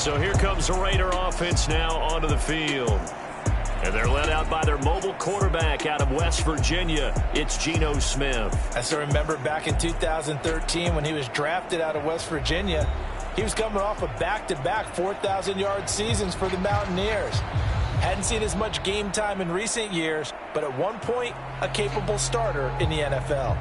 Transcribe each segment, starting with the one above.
So here comes the Raider offense now onto the field. And they're led out by their mobile quarterback out of West Virginia. It's Geno Smith. I still remember back in 2013 when he was drafted out of West Virginia. He was coming off of back-to-back 4,000-yard seasons for the Mountaineers. Hadn't seen as much game time in recent years, but at one point, a capable starter in the NFL.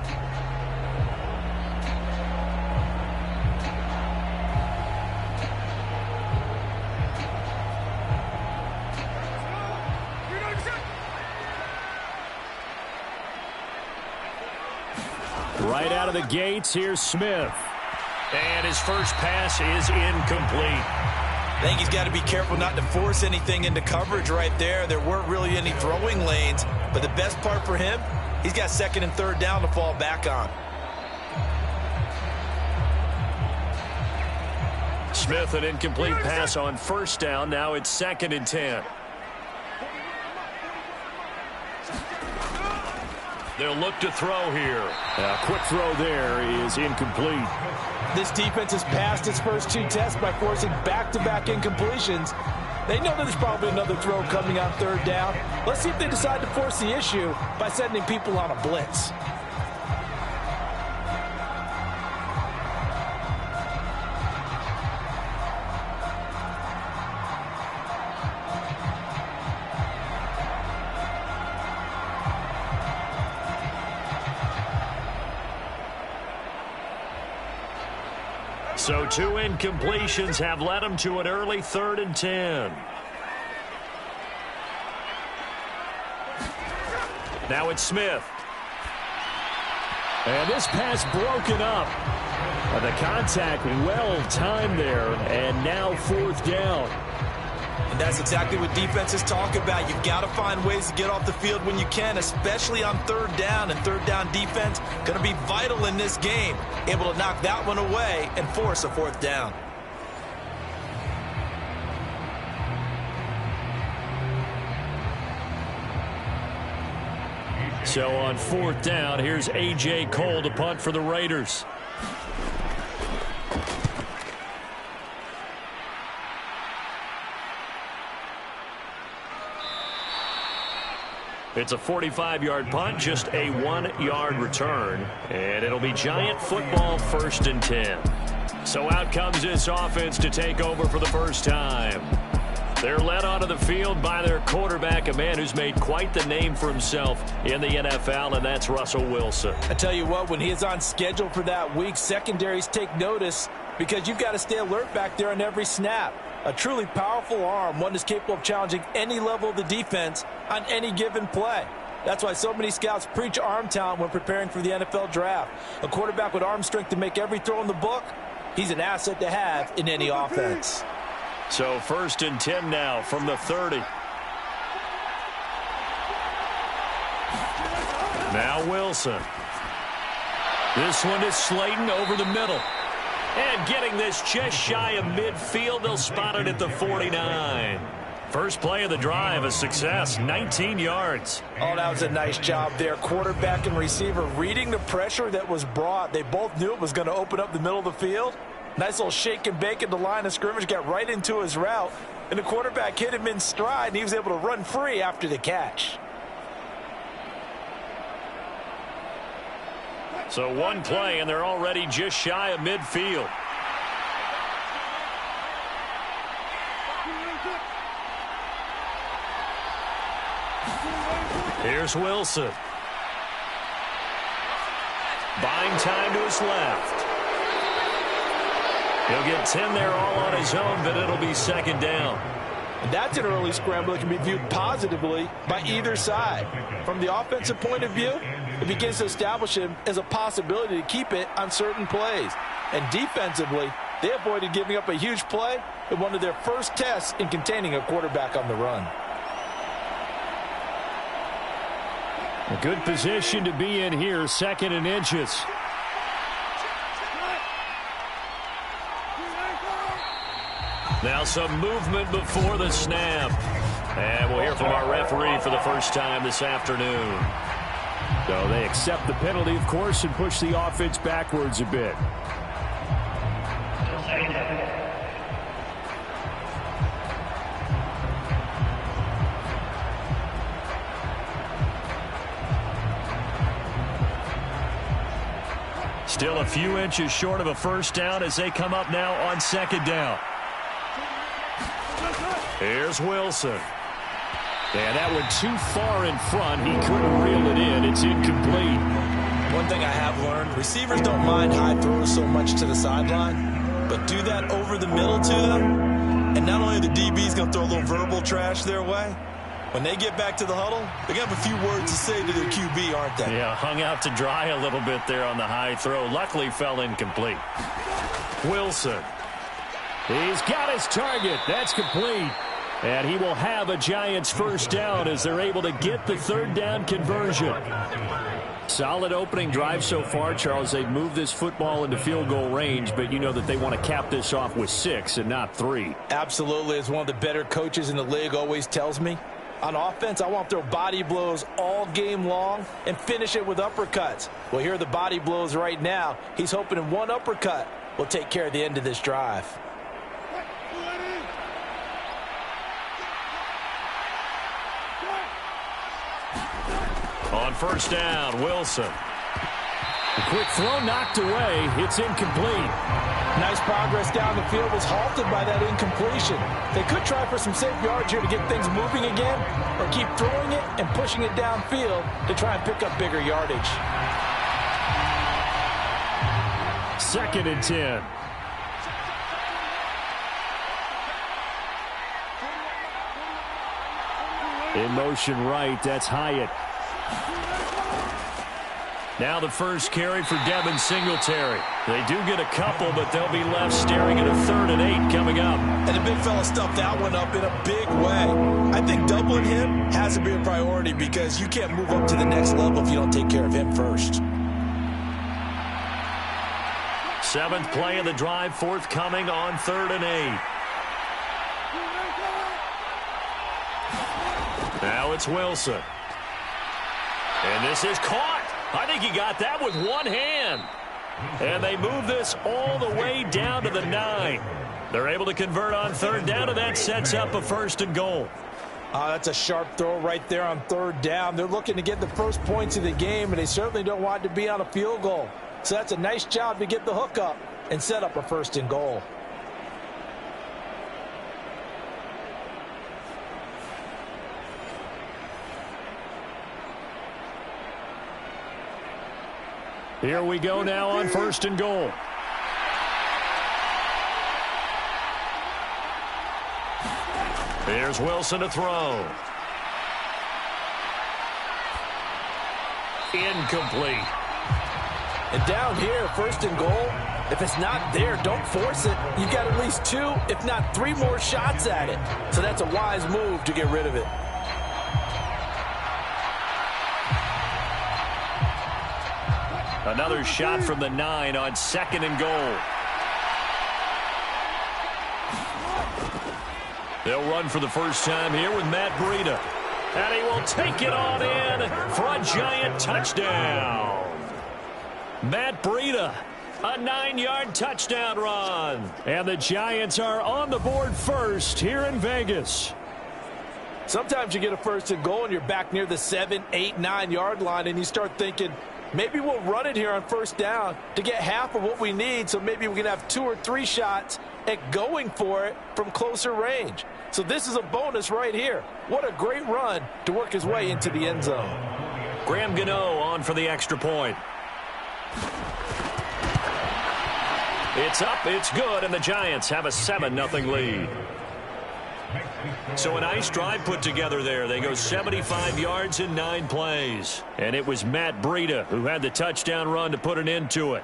Right out of the gates, here's Smith. And his first pass is incomplete. I think he's got to be careful not to force anything into coverage right there. There weren't really any throwing lanes, but the best part for him, he's got second and third down to fall back on. Smith, an incomplete pass on first down. Now it's 2nd and 10. They'll look to throw here. A quick throw there is incomplete. This defense has passed its first 2 tests by forcing back-to-back incompletions. They know that there's probably another throw coming on third down. Let's see if they decide to force the issue by sending people on a blitz. So 2 incompletions have led him to an early 3rd and 10. Now it's Smith. And this pass broken up. The contact well timed there, and now 4th down. And that's exactly what defenses talk about. You've got to find ways to get off the field when you can, especially on 3rd down. And 3rd down defense going to be vital in this game. Able to knock that one away and force a 4th down. So on 4th down, here's A.J. Cole to punt for the Raiders. It's a 45-yard punt, just a 1-yard return. And it'll be Giant football 1st and 10. So out comes this offense to take over for the first time. They're led onto the field by their quarterback, a man who's made quite the name for himself in the NFL, and that's Russell Wilson. I tell you what, when he is on schedule for that week, secondaries take notice because you've got to stay alert back there on every snap. A truly powerful arm, one that's capable of challenging any level of the defense on any given play. That's why so many scouts preach arm talent when preparing for the NFL draft. A quarterback with arm strength to make every throw in the book, he's an asset to have in any offense. So 1st and 10 now from the 30. Now Wilson. This one is Slayton over the middle. And getting this just shy of midfield, they'll spot it at the 49. First play of the drive, a success, 19 yards. Oh, that was a nice job there. Quarterback and receiver reading the pressure that was brought. They both knew it was going to open up the middle of the field. Nice little shake and bake at the line of scrimmage, got right into his route. And the quarterback hit him in stride, and he was able to run free after the catch. So one play, and they're already just shy of midfield. Here's Wilson. Buying time to his left. He'll get 10 there all on his own, but it'll be 2nd down. And that's an early scramble that can be viewed positively by either side. From the offensive point of view, it begins to establish him as a possibility to keep it on certain plays. And defensively, they avoided giving up a huge play in one of their first tests in containing a quarterback on the run. A good position to be in here, 2nd and inches. Now some movement before the snap. And we'll hear from our referee for the first time this afternoon. So they accept the penalty, of course, and push the offense backwards a bit. Still a few inches short of a first down as they come up now on second down. Here's Wilson. And that went too far in front. He couldn't reel it in. It's incomplete. One thing I have learned, receivers don't mind high throws so much to the sideline, but do that over the middle to them, and not only the DB's going to throw a little verbal trash their way, when they get back to the huddle, they're going to have a few words to say to their QB, aren't they? Yeah, hung out to dry a little bit there on the high throw. Luckily fell incomplete. Wilson. He's got his target. That's complete. And he will have a Giants first down as they're able to get the third down conversion. Solid opening drive so far, Charles. They've moved this football into field goal range, but you know that they want to cap this off with 6 and not 3. Absolutely. As one of the better coaches in the league always tells me, on offense, I want to throw body blows all game long and finish it with uppercuts. Well, here are the body blows right now. He's hoping in one uppercut will take care of the end of this drive. On first down, Wilson. A quick throw knocked away. It's incomplete. Nice progress down the field, was halted by that incompletion. They could try for some safe yards here to get things moving again, or keep throwing it and pushing it downfield to try and pick up bigger yardage. 2nd and 10. In motion right, that's Hyatt. Now the first carry for Devin Singletary. They do get a couple, but they'll be left staring at a 3rd and 8 coming up. And the big fella stuffed that one up in a big way. I think doubling him has to be a priority because you can't move up to the next level if you don't take care of him first. 7th play of the drive, forthcoming on 3rd and 8. Now it's Wilson. And this is caught. I think he got that with one hand. And they move this all the way down to the 9. They're able to convert on 3rd down, and that sets up a 1st and goal. That's a sharp throw right there on 3rd down. They're looking to get the first points of the game, and they certainly don't want it to be on a field goal. So that's a nice job to get the hook up and set up a 1st and goal. Here we go now on 1st and goal. Here's Wilson to throw. Incomplete. And down here, 1st and goal, if it's not there, don't force it. You've got at least 2, if not 3 more shots at it. So that's a wise move to get rid of it. Another shot from the 9 on 2nd and goal. They'll run for the first time here with Matt Breida. And he will take it on in for a Giant touchdown. Matt Breida, a 9-yard touchdown run. And the Giants are on the board first here in Vegas. Sometimes you get a 1st and goal and you're back near the 7, 8, 9-yard line and you start thinking, maybe we'll run it here on 1st down to get half of what we need, so maybe we can have 2 or 3 shots at going for it from closer range. So this is a bonus right here. What a great run to work his way into the end zone. Graham Gano on for the extra point. It's up, it's good, and the Giants have a 7-0 lead. So a nice drive put together there. They go 75 yards in 9 plays. And it was Matt Breida who had the touchdown run to put an end to it.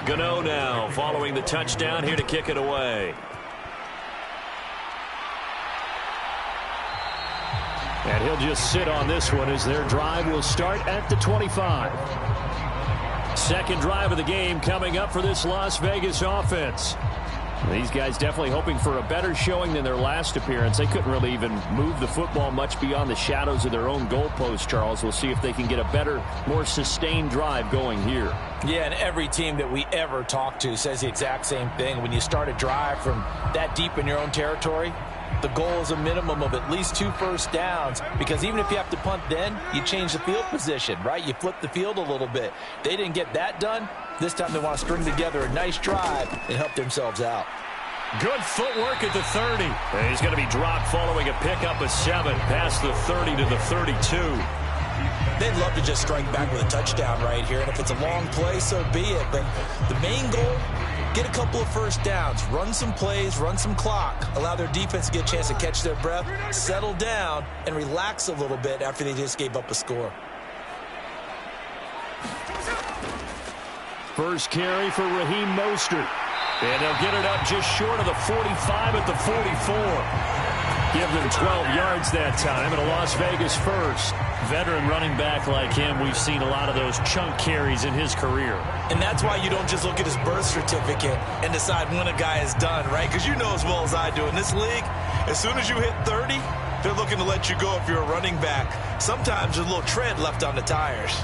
Gano now following the touchdown here to kick it away. And he'll just sit on this one as their drive will start at the 25. 2nd drive of the game coming up for this Las Vegas offense. These guys definitely hoping for a better showing than their last appearance. They couldn't really even move the football much beyond the shadows of their own goalpost, Charles. We'll see if they can get a better, more sustained drive going here. Yeah, and every team that we ever talk to says the exact same thing. When you start a drive from that deep in your own territory, the goal is a minimum of at least 2 first downs, because even if you have to punt then, you change the field position, right? You flip the field a little bit. They didn't get that done. This time they want to string together a nice drive and help themselves out. Good footwork at the 30. And he's going to be dropped following a pickup of 7 past the 30 to the 32. They'd love to just strike back with a touchdown right here, and if it's a long play, so be it. But the main goal, get a couple of first downs, run some plays, run some clock, allow their defense to get a chance to catch their breath, settle down, and relax a little bit after they just gave up a score. First carry for Raheem Mostert. And they'll get it up just short of the 45 at the 44. Give them 12 yards that time and a Las Vegas first. Veteran running back like him, we've seen a lot of those chunk carries in his career. And that's why you don't just look at his birth certificate and decide when a guy is done, right? Because you know as well as I do, in this league, as soon as you hit 30, they're looking to let you go if you're a running back. Sometimes there's a little tread left on the tires.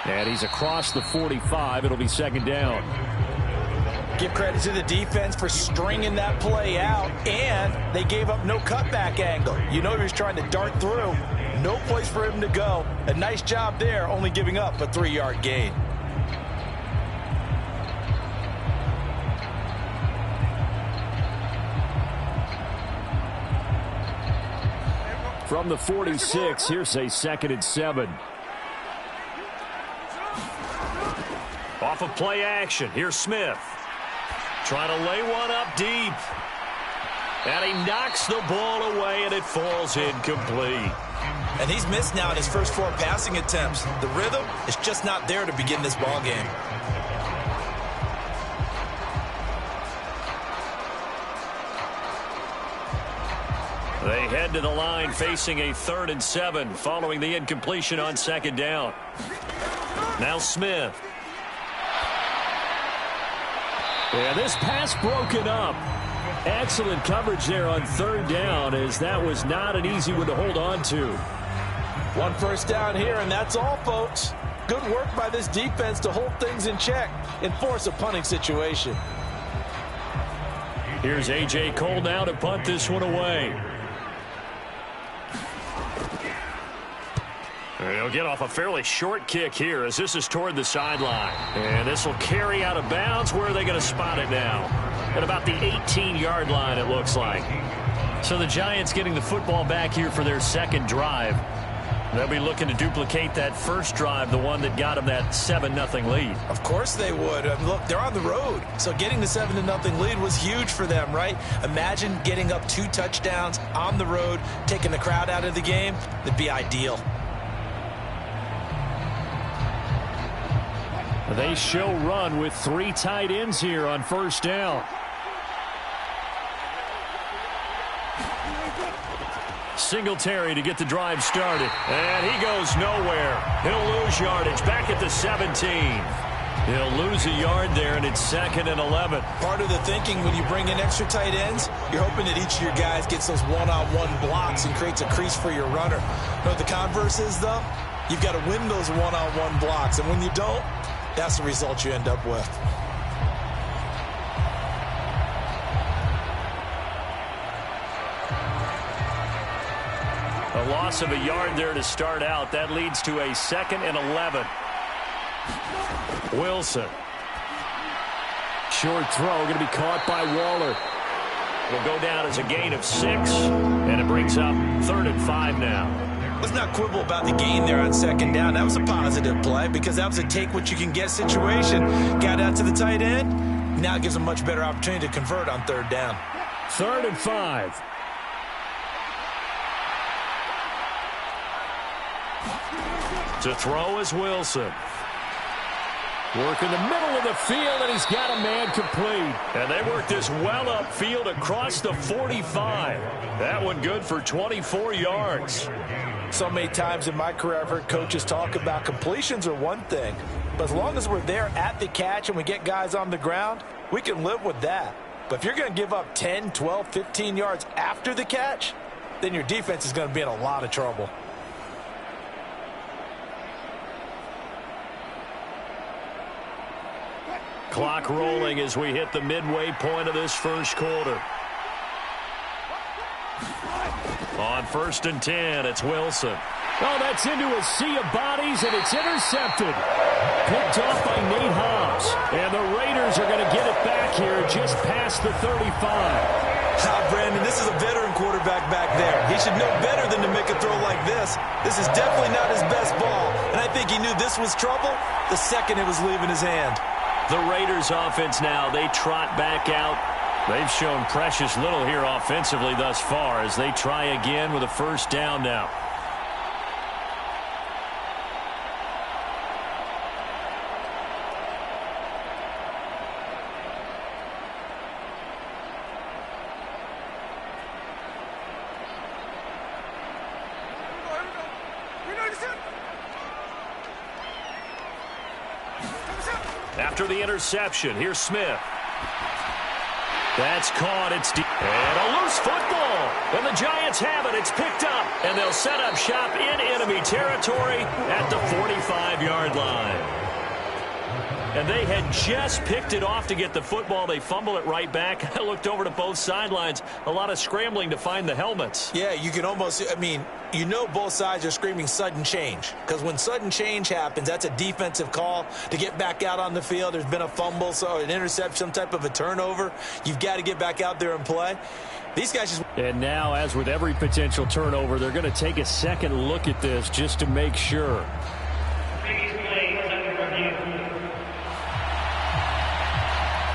And he's across the 45. It'll be second down. Give credit to the defense for stringing that play out, and they gave up no cutback angle. You know he was trying to dart through. No place for him to go. A nice job there, only giving up a 3-yard gain. From the 46, here's a 2nd and 7. Off of play action, here's Smith. Trying to lay one up deep. And he knocks the ball away, and it falls incomplete. And he's missed now in his first 4 passing attempts. The rhythm is just not there to begin this ball game. They head to the line facing a 3rd and 7 following the incompletion on 2nd down. Now Smith. Yeah, this pass broken up. Excellent coverage there on 3rd down, as that was not an easy one to hold on to. 1 first down here, and that's all, folks. Good work by this defense to hold things in check and force a punting situation. Here's A.J. Cole now to punt this one away. He'll get off a fairly short kick here as this is toward the sideline. And this will carry out of bounds. Where are they going to spot it now? At about the 18-yard line, it looks like. So the Giants getting the football back here for their 2nd drive. They'll be looking to duplicate that first drive, the one that got them that 7-0 lead. Of course they would. Look, they're on the road. So getting the 7-0 lead was huge for them, right? Imagine getting up 2 touchdowns on the road, taking the crowd out of the game. That'd be ideal. They show run with 3 tight ends here on 1st down. Singletary to get the drive started. And he goes nowhere. He'll lose yardage back at the 17. He'll lose a yard there, and it's 2nd and 11. Part of the thinking when you bring in extra tight ends, you're hoping that each of your guys gets those one-on-one blocks and creates a crease for your runner. You know what the converse is, though? You've got to win those one-on-one blocks, and when you don't, that's the result you end up with. A loss of a yard there to start out. That leads to a 2nd and 11. Wilson. Short throw, going to be caught by Waller. It'll go down as a gain of 6, and it brings up 3rd and 5 now. Let's not quibble about the gain there on 2nd down. That was a positive play because that was a take-what-you-can-get situation. Got out to the tight end. Now it gives a much better opportunity to convert on 3rd down. 3rd and 5. To throw is Wilson. Working the middle of the field, and he's got a man complete. And they work this well upfield across the 45. That one good for 24 yards. So many times in my career, I've heard coaches talk about completions are one thing. But as long as we're there at the catch and we get guys on the ground, we can live with that. But if you're going to give up 10, 12, 15 yards after the catch, then your defense is going to be in a lot of trouble. Clock rolling as we hit the midway point of this first quarter. On 1st and 10, it's Wilson. Oh, that's into a sea of bodies, and it's intercepted. Picked off by Nate Hobbs. And the Raiders are going to get it back here just past the 35. Brandon, this is a veteran quarterback back there. He should know better than to make a throw like this. This is definitely not his best ball, and I think he knew this was trouble the second it was leaving his hand. The Raiders offense now, they trot back out. They've shown precious little here offensively thus far as they try again with a first down now. After the interception, here's Smith. That's caught. It's deep. And a loose football. And the Giants have it. It's picked up. And they'll set up shop in enemy territory at the 45-yard line. And they had just picked it off to get the football. They fumble it right back. I looked over to both sidelines. A lot of scrambling to find the helmets. Yeah, you can almost, you know both sides are screaming sudden change. Because when sudden change happens, that's a defensive call to get back out on the field. There's been a fumble, so an interception, some type of a turnover. You've got to get back out there and play. These guys just... And now, as with every potential turnover, they're going to take a second look at this just to make sure.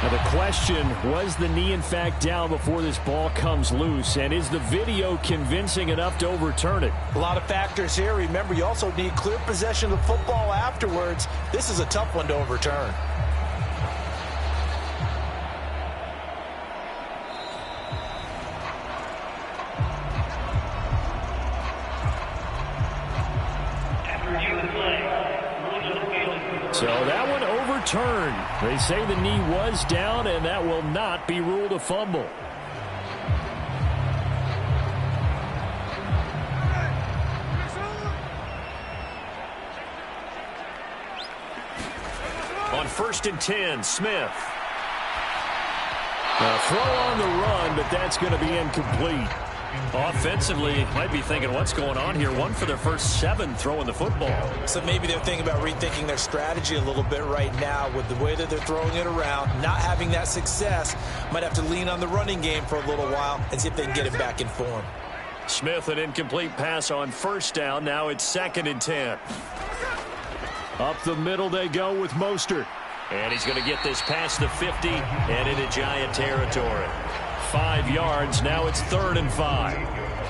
Now the question, was the knee in fact down before this ball comes loose? And is the video convincing enough to overturn it? A lot of factors here. Remember, you also need clear possession of the football afterwards. This is a tough one to overturn. So that one overturned. They say the knee was down, and that will not be ruled a fumble. On 1st and 10, Smith. A throw on the run, but that's going to be incomplete. Offensively, might be thinking, what's going on here? 1 for their first 7 throwing the football. So maybe they're thinking about rethinking their strategy a little bit right now with the way that they're throwing it around, not having that success. Might have to lean on the running game for a little while and see if they can get it back in form. Smith, an incomplete pass on 1st down. Now it's 2nd and 10. Up the middle they go with Mostert. And he's going to get this past the 50 and into Giant territory. 5 yards. Now it's 3rd and 5.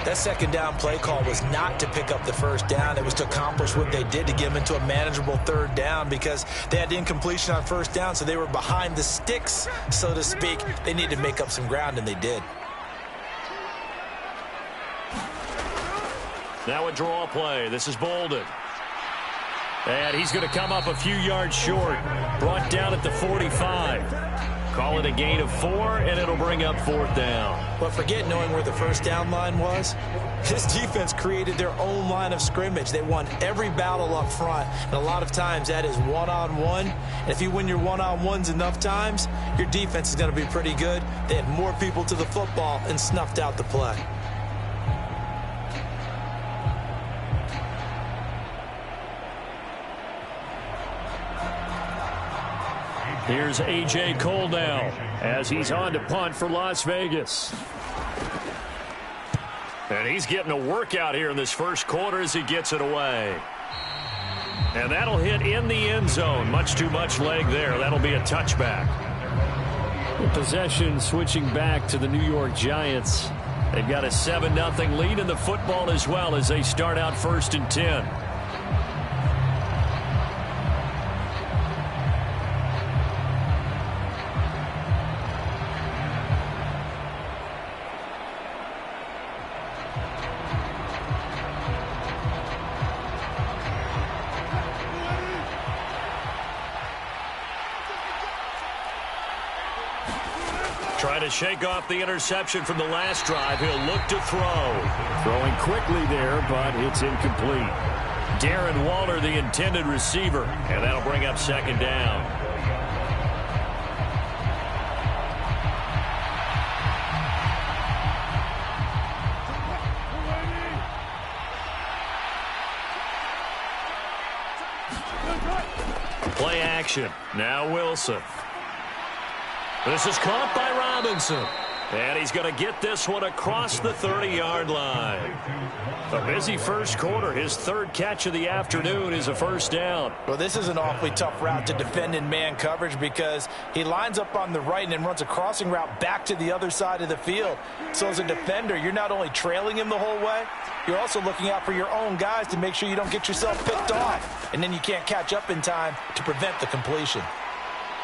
That 2nd down play call was not to pick up the 1st down. It was to accomplish what they did to get them into a manageable 3rd down because they had incompletion on 1st down, so they were behind the sticks, so to speak. They needed to make up some ground, and they did. Now a draw play. This is Bolden. And he's going to come up a few yards short. Brought down at the 45. Call it a gain of 4, and it'll bring up 4th down. But forget knowing where the 1st down line was. This defense created their own line of scrimmage. They won every battle up front, and a lot of times that is one-on-one. And if you win your one-on-ones enough times, your defense is going to be pretty good. They had more people to the football and snuffed out the play. Here's A.J. Cole now as he's on to punt for Las Vegas. And he's getting a workout here in this first quarter as he gets it away. And that'll hit in the end zone. Much too much leg there. That'll be a touchback. Possession switching back to the New York Giants. They've got a 7-0 lead in the football as well as they start out 1st and 10. Trying to shake off the interception from the last drive. He'll look to throw. Throwing quickly there, but it's incomplete. Darren Waller, the intended receiver, and that'll bring up second down. Play action. Now Wilson. This is caught by Robinson. And he's going to get this one across the 30-yard line. A busy first quarter. His third catch of the afternoon is a first down. Well, this is an awfully tough route to defend in man coverage because he lines up on the right and then runs a crossing route back to the other side of the field. So as a defender, you're not only trailing him the whole way, you're also looking out for your own guys to make sure you don't get yourself picked off. And then you can't catch up in time to prevent the completion.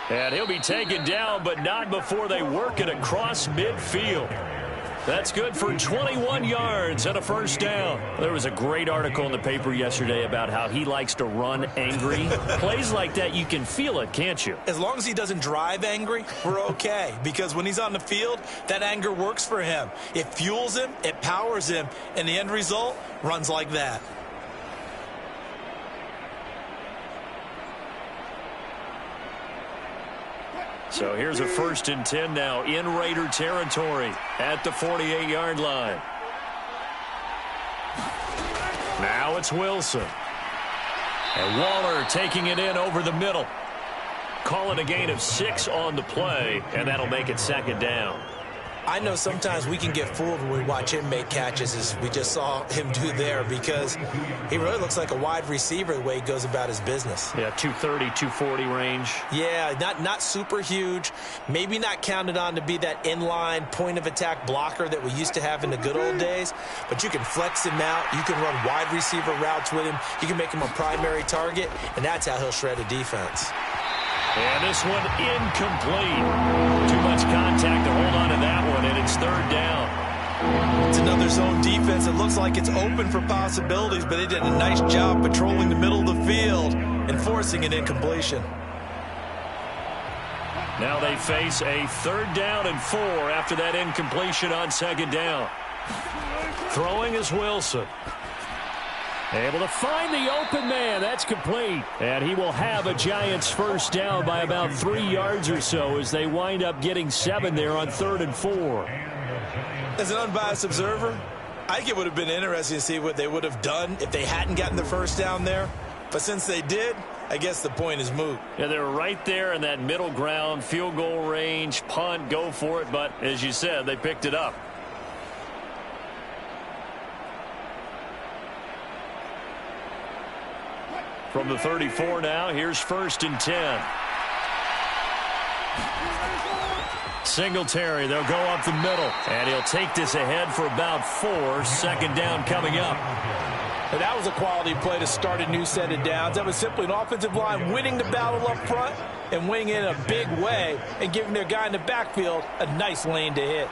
And he'll be taken down, but not before they work it across midfield. That's good for 21 yards and a first down. There was a great article in the paper yesterday about how he likes to run angry. Plays like that, you can feel it, can't you? As long as he doesn't drive angry, we're okay. Because when he's on the field, that anger works for him. It fuels him, it powers him, and the end result runs like that. So here's a 1st and 10 now in Raider territory at the 48-yard line. Now it's Wilson. And Waller taking it in over the middle. Call it a gain of 6 on the play, and that'll make it second down. I know sometimes we can get fooled when we watch him make catches, as we just saw him do there, because he really looks like a wide receiver the way he goes about his business. Yeah, 230, 240 range. Yeah, not super huge. Maybe not counted on to be that inline point-of-attack blocker that we used to have in the good old days, but you can flex him out. You can run wide receiver routes with him. You can make him a primary target, and that's how he'll shred a defense. And this one incomplete. Too much contact to hold on to that one, and it's third down. It's another zone defense. It looks like it's open for possibilities, but they did a nice job patrolling the middle of the field and forcing an incompletion. Now they face a 3rd down and 4 after that incompletion on 2nd down. Throwing is Wilson. Able to find the open man. That's complete. And he will have a Giants first down by about 3 yards or so as they wind up getting 7 there on 3rd and 4. As an unbiased observer, I think it would have been interesting to see what they would have done if they hadn't gotten the first down there. But since they did, I guess the point is moot. Yeah, they were right there in that middle ground, field goal range, punt, go for it. But as you said, they picked it up. From the 34 now, here's 1st and 10. Singletary, they'll go up the middle. And he'll take this ahead for about 4. 2nd down coming up. And that was a quality play to start a new set of downs. That was simply an offensive line winning the battle up front and winning it in a big way and giving their guy in the backfield a nice lane to hit.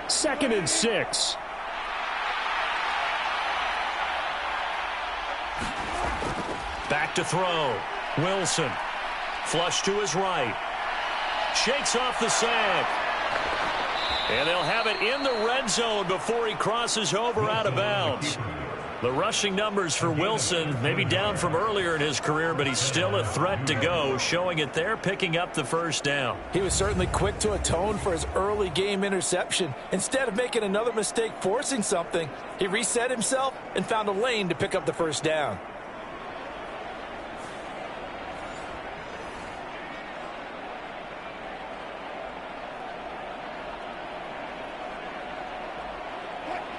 Second and 6. Back to throw. Wilson. Flush to his right. Shakes off the sack. And they'll have it in the red zone before he crosses over out of bounds. The rushing numbers for Wilson maybe down from earlier in his career, but he's still a threat to go, showing it there, picking up the first down. He was certainly quick to atone for his early game interception. Instead of making another mistake forcing something, he reset himself and found a lane to pick up the first down.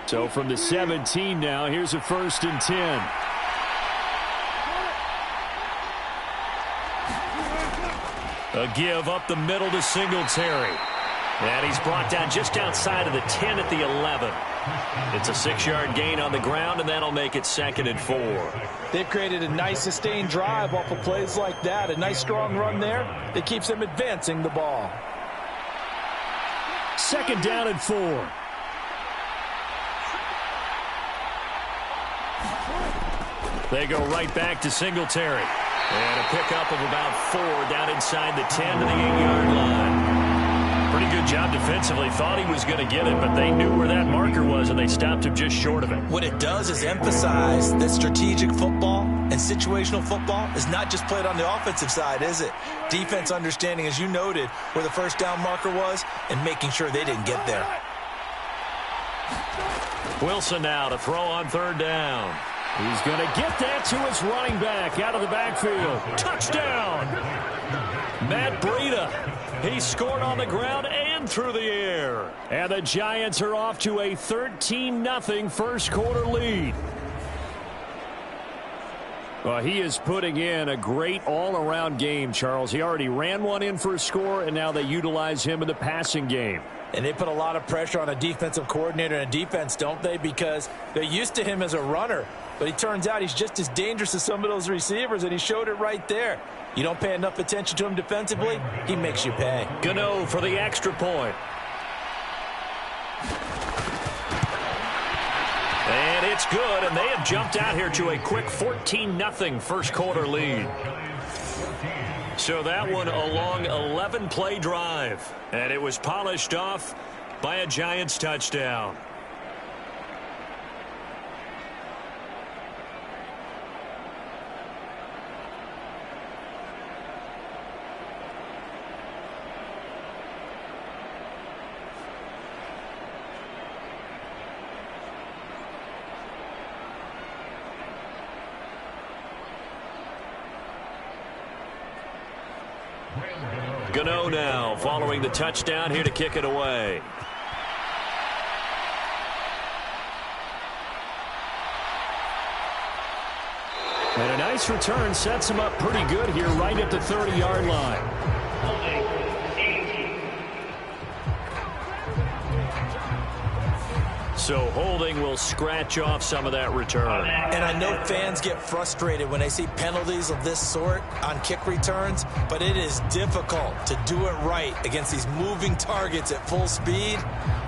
So from the 17 now, here's a 1st and 10. A give up the middle to Singletary. And he's brought down just outside of the 10 at the 11. It's a 6-yard gain on the ground, and that'll make it 2nd and 4. They've created a nice sustained drive off of plays like that. A nice strong run there that keeps them advancing the ball. Second down and 4. They go right back to Singletary. And a pickup of about 4 down inside the 10 to the 8-yard line. Pretty good job defensively. Thought he was going to get it, but they knew where that marker was, and they stopped him just short of it. What it does is emphasize that strategic football and situational football is not just played on the offensive side, is it? Defense understanding, as you noted, where the first down marker was and making sure they didn't get there. Wilson now to throw on third down. He's going to get that to his running back out of the backfield. Touchdown! Matt Breida. He scored on the ground and through the air. And the Giants are off to a 13-0 first quarter lead. Well, he is putting in a great all-around game, Charles. He already ran one in for a score, and now they utilize him in the passing game. And they put a lot of pressure on a defensive coordinator and a defense, don't they? Because they're used to him as a runner. But it turns out he's just as dangerous as some of those receivers, and he showed it right there. You don't pay enough attention to him defensively, he makes you pay. Gano for the extra point. And it's good, and they have jumped out here to a quick 14-0 first quarter lead. So that one a long 11-play drive, and it was polished off by a Giants touchdown. Gano now following the touchdown here to kick it away. And a nice return sets him up pretty good here right at the 30-yard line. So holding will scratch off some of that return. And I know fans get frustrated when they see penalties of this sort on kick returns, but it is difficult to do it right against these moving targets at full speed.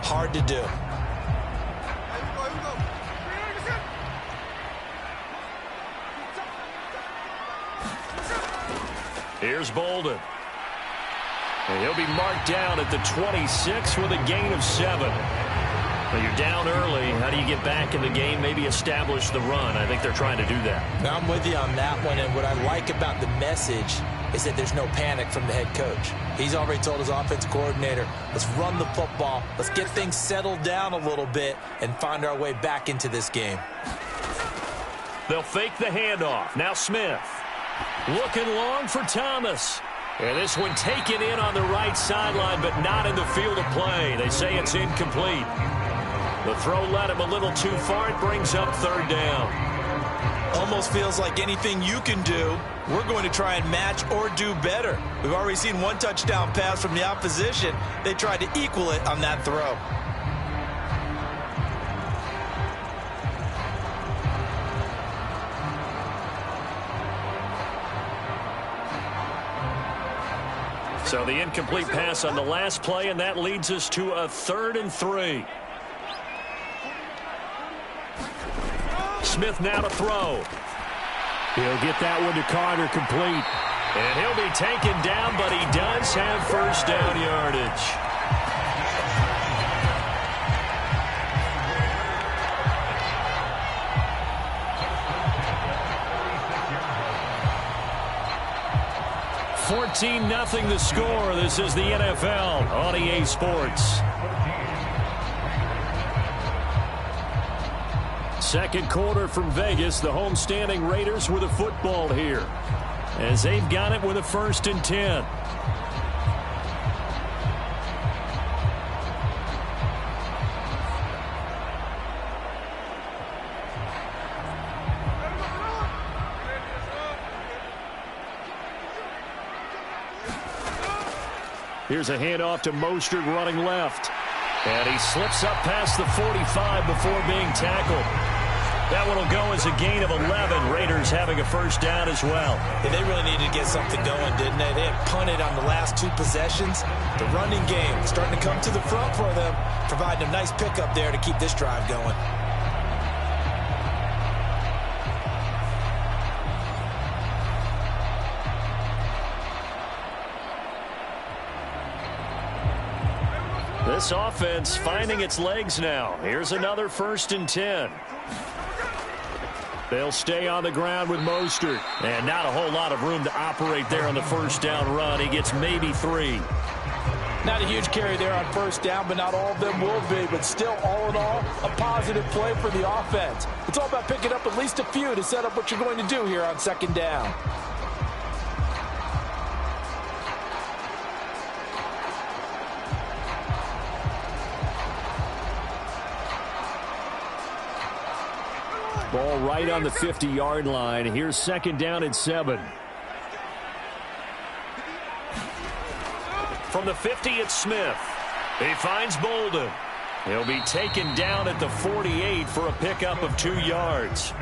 Hard to do. Here's Bolden. And he'll be marked down at the 26 with a gain of 7. Well, you're down early. How do you get back in the game, maybe establish the run? I think they're trying to do that. Now, I'm with you on that one, and what I like about the message is that there's no panic from the head coach. He's already told his offensive coordinator, let's run the football, let's get things settled down a little bit and find our way back into this game. They'll fake the handoff. Now Smith. Looking long for Thomas. And this one taken in on the right sideline, but not in the field of play. They say it's incomplete. The throw led him a little too far. It brings up third down. Almost feels like anything you can do, we're going to try and match or do better. We've already seen one touchdown pass from the opposition. They tried to equal it on that throw. So the incomplete pass on the last play, and that leads us to a 3rd and 3. Smith now to throw. He'll get that one to Carter, complete. And he'll be taken down, but he does have first down yardage. $14-0 the score. This is the NFL on EA Sports. Second quarter from Vegas. The homestanding Raiders with a football here, as they've got it with a 1st and 10. Here's a handoff to Mostert running left. And he slips up past the 45 before being tackled. That one will go as a gain of 11. Raiders having a first down as well. Yeah, they really needed to get something going, didn't they? They had punted on the last 2 possessions. The running game starting to come to the front for them, providing a nice pickup there to keep this drive going. This offense finding its legs now. Here's another 1st and 10. They'll stay on the ground with Mostert. And not a whole lot of room to operate there on the first down run. He gets maybe 3. Not a huge carry there on first down, but not all of them will be. But still, all in all, a positive play for the offense. It's all about picking up at least a few to set up what you're going to do here on 2nd down. Ball right on the 50-yard line. Here's 2nd down and 7. From the 50, it's Smith. He finds Bolden. He'll be taken down at the 48 for a pickup of 2 yards.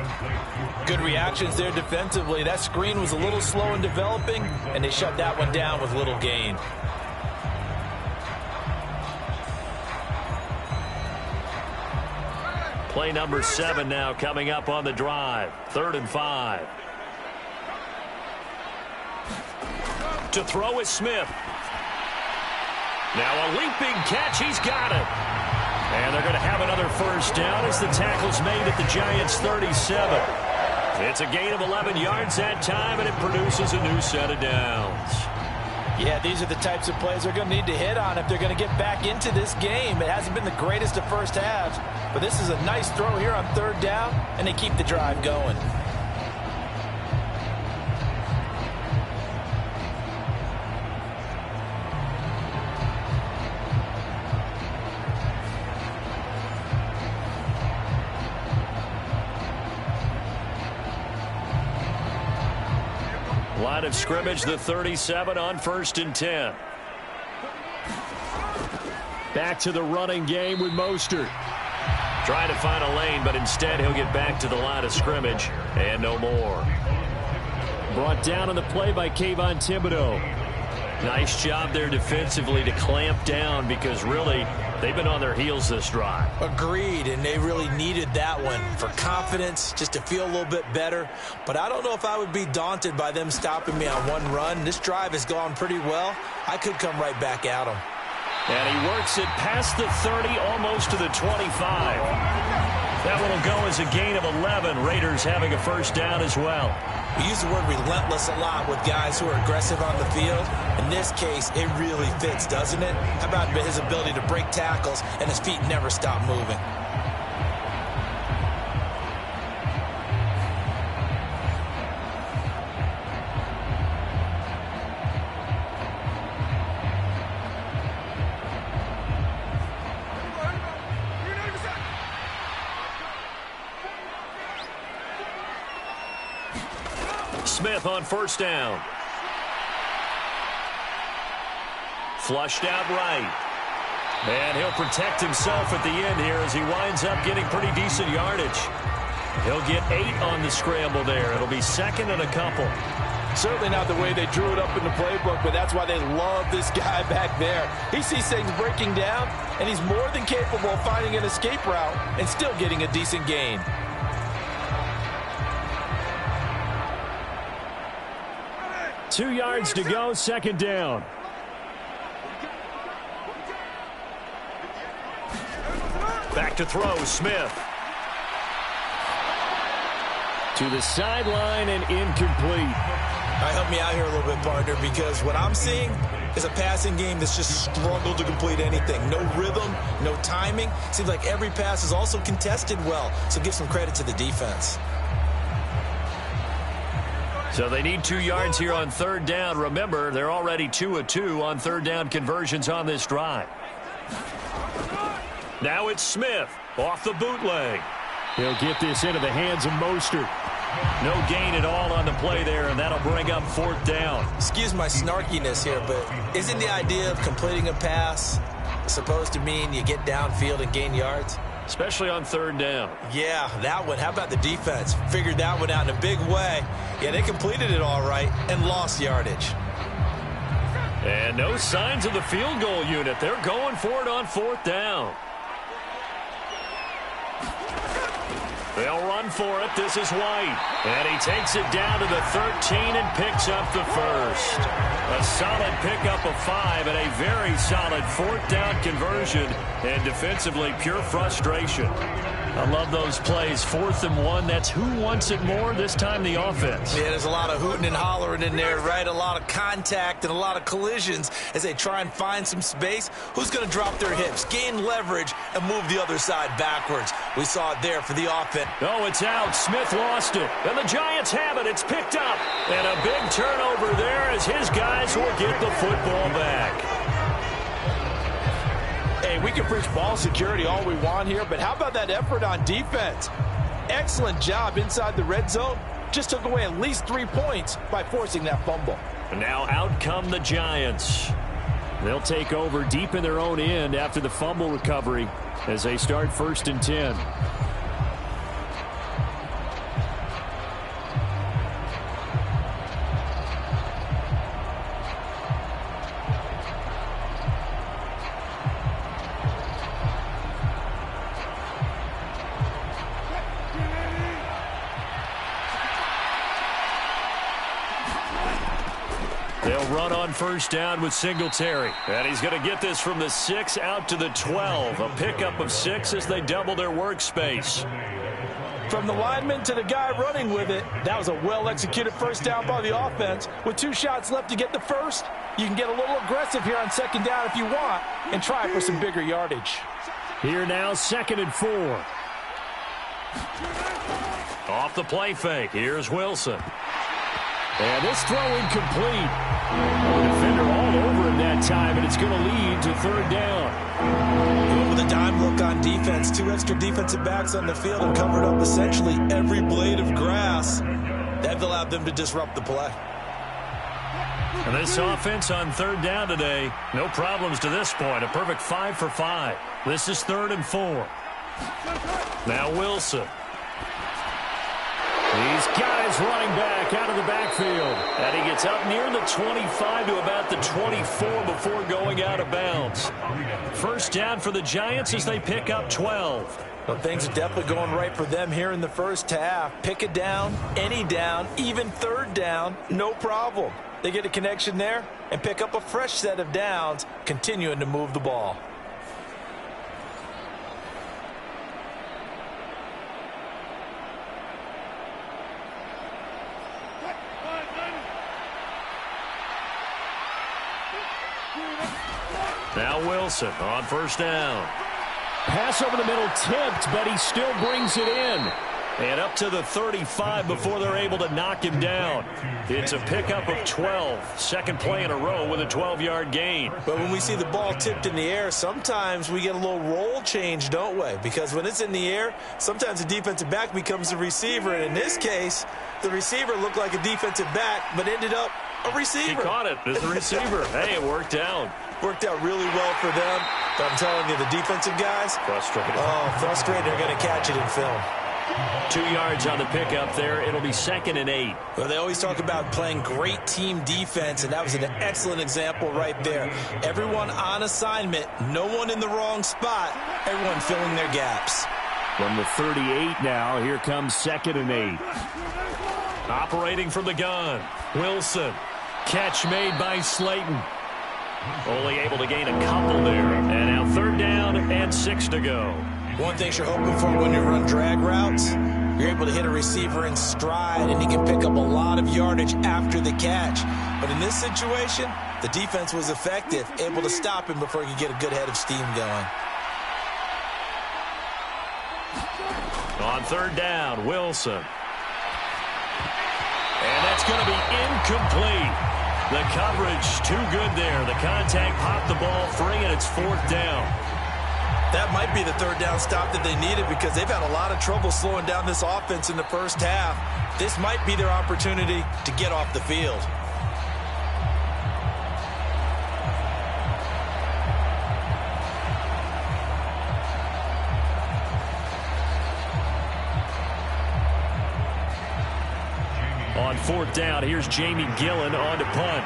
Good reactions there defensively. That screen was a little slow in developing, and they shut that one down with little gain. Play number 7 now coming up on the drive. 3rd and 5. To throw is Smith. Now a leaping catch. He's got it. And they're going to have another first down as the tackle's made at the Giants' 37. It's a gain of 11 yards that time, and it produces a new set of downs. Yeah, these are the types of plays they're going to need to hit on if they're going to get back into this game. It hasn't been the greatest of first halves, but this is a nice throw here on 3rd down, and they keep the drive going. Line of scrimmage, the 37 on 1st and 10. Back to the running game with Mostert. Trying to find a lane, but instead he'll get back to the line of scrimmage and no more. Brought down on the play by Kayvon Thibodeau. Nice job there defensively to clamp down because really they've been on their heels this drive. Agreed, and they really needed that one for confidence, just to feel a little bit better. But I don't know if I would be daunted by them stopping me on one run. This drive has gone pretty well. I could come right back at them. And he works it past the 30, almost to the 25. That one will go as a gain of 11. Raiders having a first down as well. We use the word relentless a lot with guys who are aggressive on the field. In this case, it really fits, doesn't it? How about his ability to break tackles and his feet never stop moving? Smith on first down. Flushed out right. And he'll protect himself at the end here as he winds up getting pretty decent yardage. He'll get 8 on the scramble there. It'll be 2nd and a couple. Certainly not the way they drew it up in the playbook, but that's why they love this guy back there. He sees things breaking down, and he's more than capable of finding an escape route and still getting a decent gain. Two yards to go, 2nd down. Back to throw, Smith. To the sideline and incomplete. All right, help me out here a little bit, partner, because what I'm seeing is a passing game that's just struggled to complete anything. No rhythm, no timing. Seems like every pass is also contested well, so give some credit to the defense. So they need 2 yards here on 3rd down. Remember, they're already 2 of 2 on 3rd down conversions on this drive. Now it's Smith off the bootleg. He'll get this into the hands of Mostert. No gain at all on the play there, and that'll bring up 4th down. Excuse my snarkiness here, but isn't the idea of completing a pass supposed to mean you get downfield and gain yards? especially on third down. Yeah, that one. How about the defense? Figured that one out in a big way. Yeah, they completed it all right and lost yardage. And no signs of the field goal unit. They're going for it on fourth down. They'll run for it. This is White. And he takes it down to the 13 and picks up the first. A solid pickup of 5 and a very solid fourth down conversion. And defensively, pure frustration. I love those plays. 4th and 1. That's who wants it more, this time the offense. Yeah, there's a lot of hooting and hollering in there, right? A lot of contact and a lot of collisions as they try and find some space. Who's going to drop their hips, gain leverage, and move the other side backwards? We saw it there for the offense. Oh, it's out. Smith lost it. And the Giants have it. It's picked up. And a big turnover there as his guys will get the football back. Hey, we can preach ball security all we want here, but how about that effort on defense? Excellent job inside the red zone. Just took away at least 3 points by forcing that fumble. And now out come the Giants. They'll take over deep in their own end after the fumble recovery as they start 1st and 10. They'll run on 1st down with Singletary. And he's going to get this from the 6 out to the 12. A pickup of 6 as they double their workspace. From the lineman to the guy running with it, that was a well-executed 1st down by the offense. With 2 shots left to get the first, you can get a little aggressive here on 2nd down if you want and try for some bigger yardage. Here now, 2nd and 4. Off the play fake. Here's Wilson. And this throw incomplete. The defender all over him that time, and it's going to lead to 3rd down. Going with a dime look on defense. 2 extra defensive backs on the field and covered up essentially every blade of grass. That allowed them to disrupt the play. And this offense on 3rd down today, no problems to this point. A perfect 5 for 5. This is 3rd and 4. Now Wilson. He's got his running back out of the backfield. And he gets up near the 25 to about the 24 before going out of bounds. 1st down for the Giants as they pick up 12. Well, things are definitely going right for them here in the 1st half. Pick it down, any down, even 3rd down, no problem. They get a connection there and pick up a fresh set of downs, continuing to move the ball. Now Wilson on 1st down. Pass over the middle tipped, but he still brings it in. And up to the 35 before they're able to knock him down. It's a pickup of 12. 2nd play in a row with a 12-yard gain. But when we see the ball tipped in the air, sometimes we get a little roll change, don't we? Because when it's in the air, sometimes the defensive back becomes the receiver. And in this case, the receiver looked like a defensive back, but ended up a receiver. He caught it as a receiver. Hey, it worked out. Worked out really well for them. But I'm telling you, the defensive guys, frustrated. Oh, frustrated. They're going to catch it in film. 2 yards on the pickup there. It'll be 2nd and 8. Well, they always talk about playing great team defense, and that was an excellent example right there. Everyone on assignment, no one in the wrong spot, everyone filling their gaps. From the 38 now, here comes 2nd and 8. Operating from the gun, Wilson. Catch made by Slayton. Only able to gain a couple there. And now 3rd down and 6 to go. One thing you're hoping for when you run drag routes, you're able to hit a receiver in stride, and he can pick up a lot of yardage after the catch. But in this situation, the defense was effective, able to stop him before he could get a good head of steam going. On 3rd down, Wilson. And that's going to be incomplete. The coverage too good there. The contact popped the ball free, and it's 4th down. That might be the 3rd down stop that they needed because they've had a lot of trouble slowing down this offense in the 1st half. This might be their opportunity to get off the field. 4th down. Here's Jamie Gillen on to punt.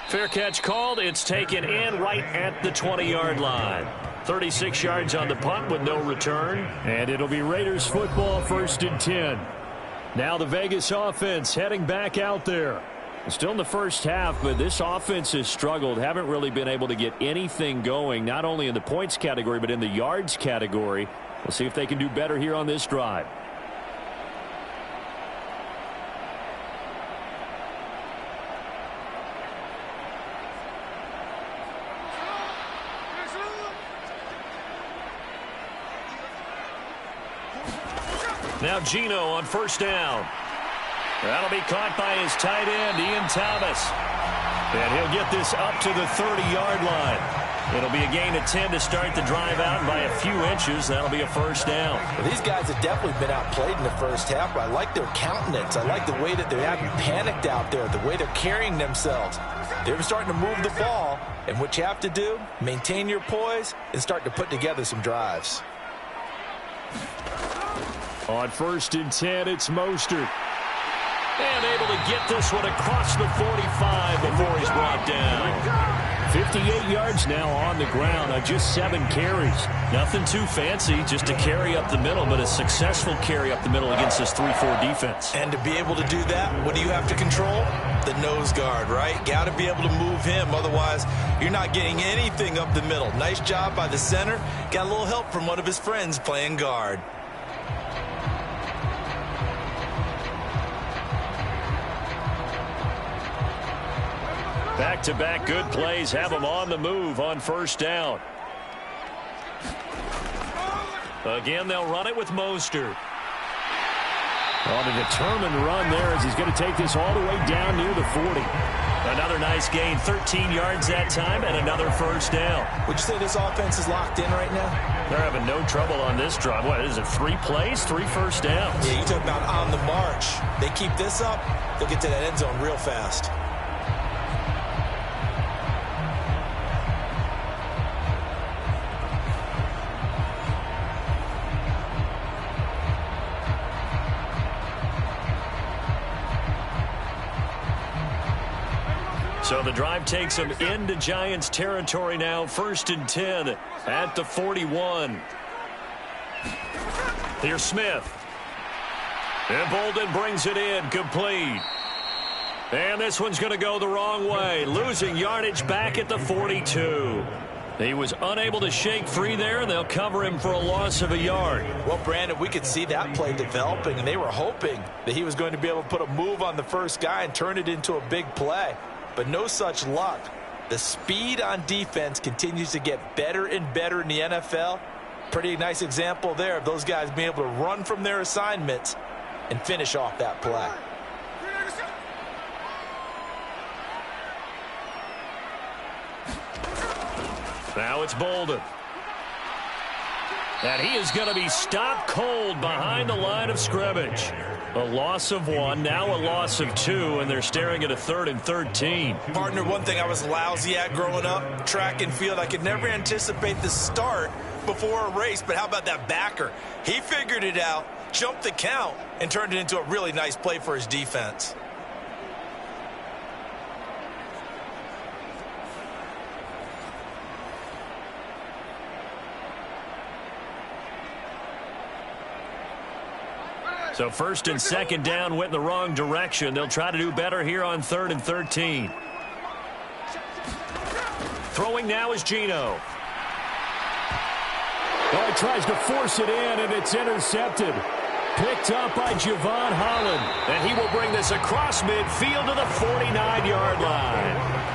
Fair catch called. It's taken in right at the 20-yard line. 36 yards on the punt with no return. And it'll be Raiders football, 1st and 10. Now the Vegas offense heading back out there. Still in the first half, but this offense has struggled. Haven't really been able to get anything going, not only in the points category, but in the yards category. We'll see if they can do better here on this drive. Now Geno on 1st down. That'll be caught by his tight end, Ian Thomas. And he'll get this up to the 30-yard line. It'll be a gain of 10 to start the drive out, and by a few inches, that'll be a 1st down. Well, these guys have definitely been outplayed in the first half, but I like their countenance. I like the way that they haven't panicked out there, the way they're carrying themselves. They're starting to move the ball, and what you have to do, maintain your poise and start to put together some drives. On 1st and 10, it's Mostert. And able to get this one across the 45 before he's brought down. 58 yards now on the ground on just 7 carries. Nothing too fancy, just a carry up the middle, but a successful carry up the middle against this 3-4 defense. And to be able to do that, what do you have to control? The nose guard, right? Got to be able to move him, otherwise you're not getting anything up the middle. Nice job by the center. Got a little help from one of his friends playing guard. Back-to-back good plays have them on the move on 1st down. Again, they'll run it with Mostert. On a determined run there as he's going to take this all the way down near the 40. Another nice gain, 13 yards that time, and another 1st down. Would you say this offense is locked in right now? They're having no trouble on this drive. What is it, 3 plays, 3 1st downs? Yeah, you talk about on the march. They keep this up, they'll get to that end zone real fast. So the drive takes them into Giants territory now. 1st and 10 at the 41. Here's Smith. And Bolden brings it in, complete. And this one's going to go the wrong way. Losing yardage back at the 42. He was unable to shake free there, and they'll cover him for a loss of a yard. Well, Brandon, we could see that play developing, and they were hoping that he was going to be able to put a move on the first guy and turn it into a big play. But no such luck. The speed on defense continues to get better and better in the NFL. Pretty nice example there of those guys being able to run from their assignments and finish off that play. Now it's Bolden. And he is going to be stopped cold behind the line of scrimmage. A loss of 1, now a loss of 2, and they're staring at a 3rd and 13. Partner, one thing I was lousy at growing up, track and field, I could never anticipate the start before a race, but how about that backer? He figured it out, jumped the count, and turned it into a really nice play for his defense. So 1st and 2nd down went in the wrong direction. They'll try to do better here on 3rd and 13. Throwing now is Geno. Oh, he tries to force it in, and it's intercepted. Picked up by Javon Holland. And he will bring this across midfield to the 49-yard line.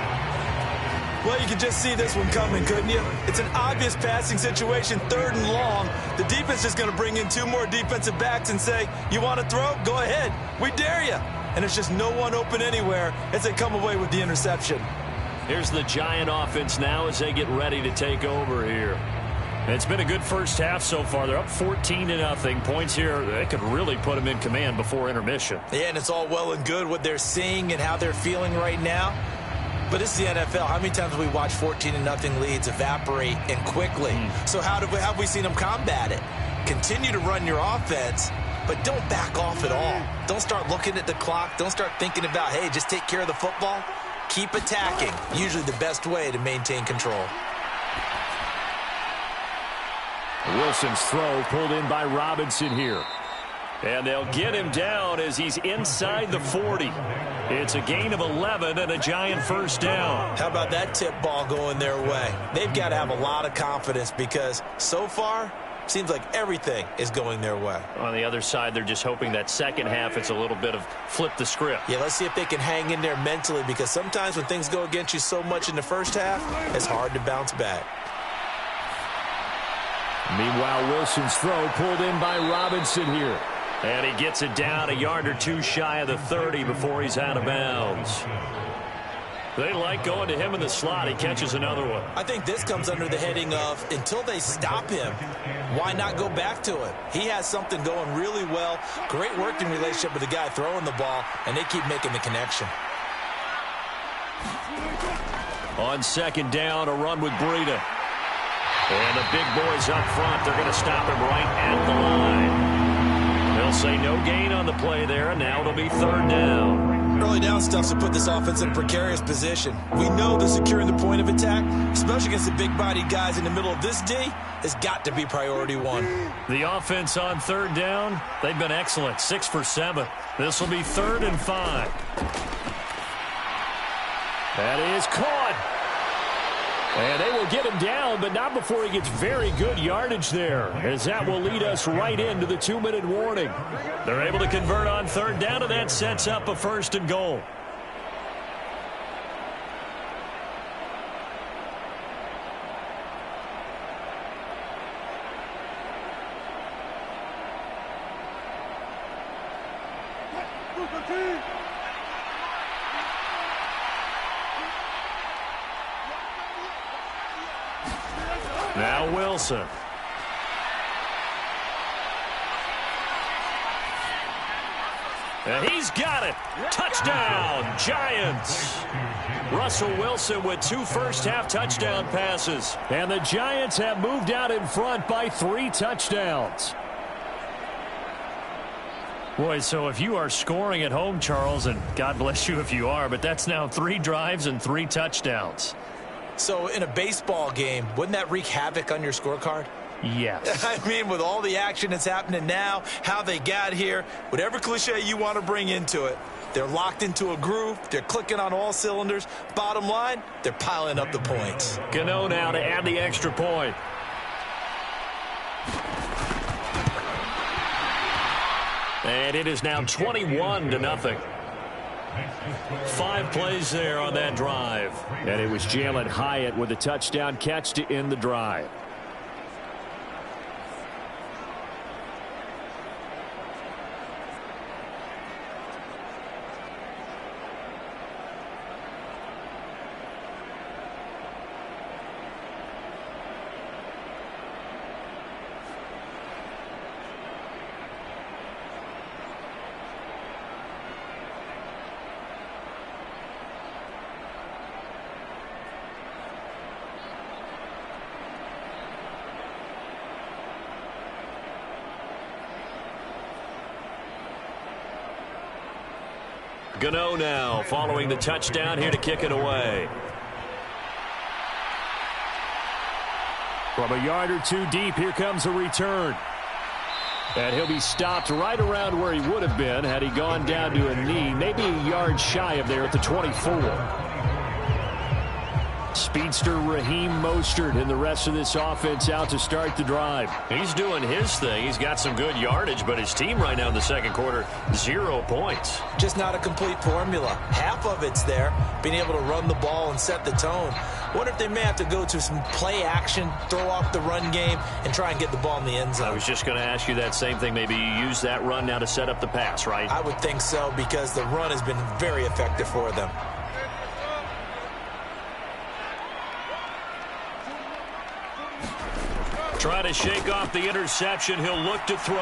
Well, you could just see this one coming, couldn't you? It's an obvious passing situation, 3rd and long. The defense is going to bring in 2 more defensive backs and say, you want to throw? Go ahead. We dare you. And there's just no one open anywhere as they come away with the interception. Here's the Giant offense now as they get ready to take over here. It's been a good first half so far. They're up 14-0. Points here, they could really put them in command before intermission. Yeah, and it's all well and good what they're seeing and how they're feeling right now. But it's the NFL. How many times have we watched 14-0 leads evaporate and quickly? So have we seen them combat it? Continue to run your offense, but don't back off at all. Don't start looking at the clock. Don't start thinking about, hey, just take care of the football. Keep attacking. Usually the best way to maintain control. Wilson's throw pulled in by Robinson here. And they'll get him down as he's inside the 40. It's a gain of 11 and a Giant first down. How about that tip ball going their way? They've got to have a lot of confidence because so far, seems like everything is going their way. On the other side, they're just hoping that second half it's a little bit of flip the script. Yeah, let's see if they can hang in there mentally because sometimes when things go against you so much in the first half, it's hard to bounce back. Meanwhile, Wilson's throw pulled in by Robinson here. And he gets it down a yard or two shy of the 30 before he's out of bounds. They like going to him in the slot. He catches another one. I think this comes under the heading of until they stop him, why not go back to it? He has something going really well. Great working relationship with the guy throwing the ball, and they keep making the connection. On second down, a run with Breida. And the big boys up front, they're going to stop him right at the line. They'll say no gain on the play there, and now it'll be third down. Early down stuff to put this offense in a precarious position. We know that securing the point of attack, especially against the big-bodied guys in the middle of this D, has got to be priority one. The offense on third down, they've been excellent, 6 for 7. This will be 3rd and 5. That is caught. And they will get him down, but not before he gets very good yardage there, as that will lead us right into the 2-minute warning. They're able to convert on third down, and that sets up a 1st and goal. Now Wilson. And he's got it. Touchdown, Giants. Russell Wilson with 2 first-half touchdown passes. And the Giants have moved out in front by 3 touchdowns. Boy, so if you are scoring at home, Charles, and God bless you if you are, but that's now 3 drives and 3 touchdowns. So in a baseball game, wouldn't that wreak havoc on your scorecard? Yes. I mean, with all the action that's happening now, how they got here, whatever cliche you want to bring into it, they're locked into a groove, they're clicking on all cylinders. Bottom line, they're piling up the points. Gano now to add the extra point. And it is now 21-0. 5 plays there on that drive. And it was Jalen Hyatt with a touchdown catch to end the drive. Gano now following the touchdown here to kick it away. From a yard or 2 deep, here comes a return. And he'll be stopped right around where he would have been had he gone down to a knee, maybe a yard shy of there at the 24. Speedster Raheem Mostert and the rest of this offense out to start the drive. He's doing his thing. He's got some good yardage, but his team right now in the second quarter, 0 points. Just not a complete formula. Half of it's there, being able to run the ball and set the tone. Wonder if they may have to go to some play action, throw off the run game, and try and get the ball in the end zone. I was just going to ask you that same thing. Maybe you use that run now to set up the pass, right? I would think so because the run has been very effective for them. Try to shake off the interception. He'll look to throw.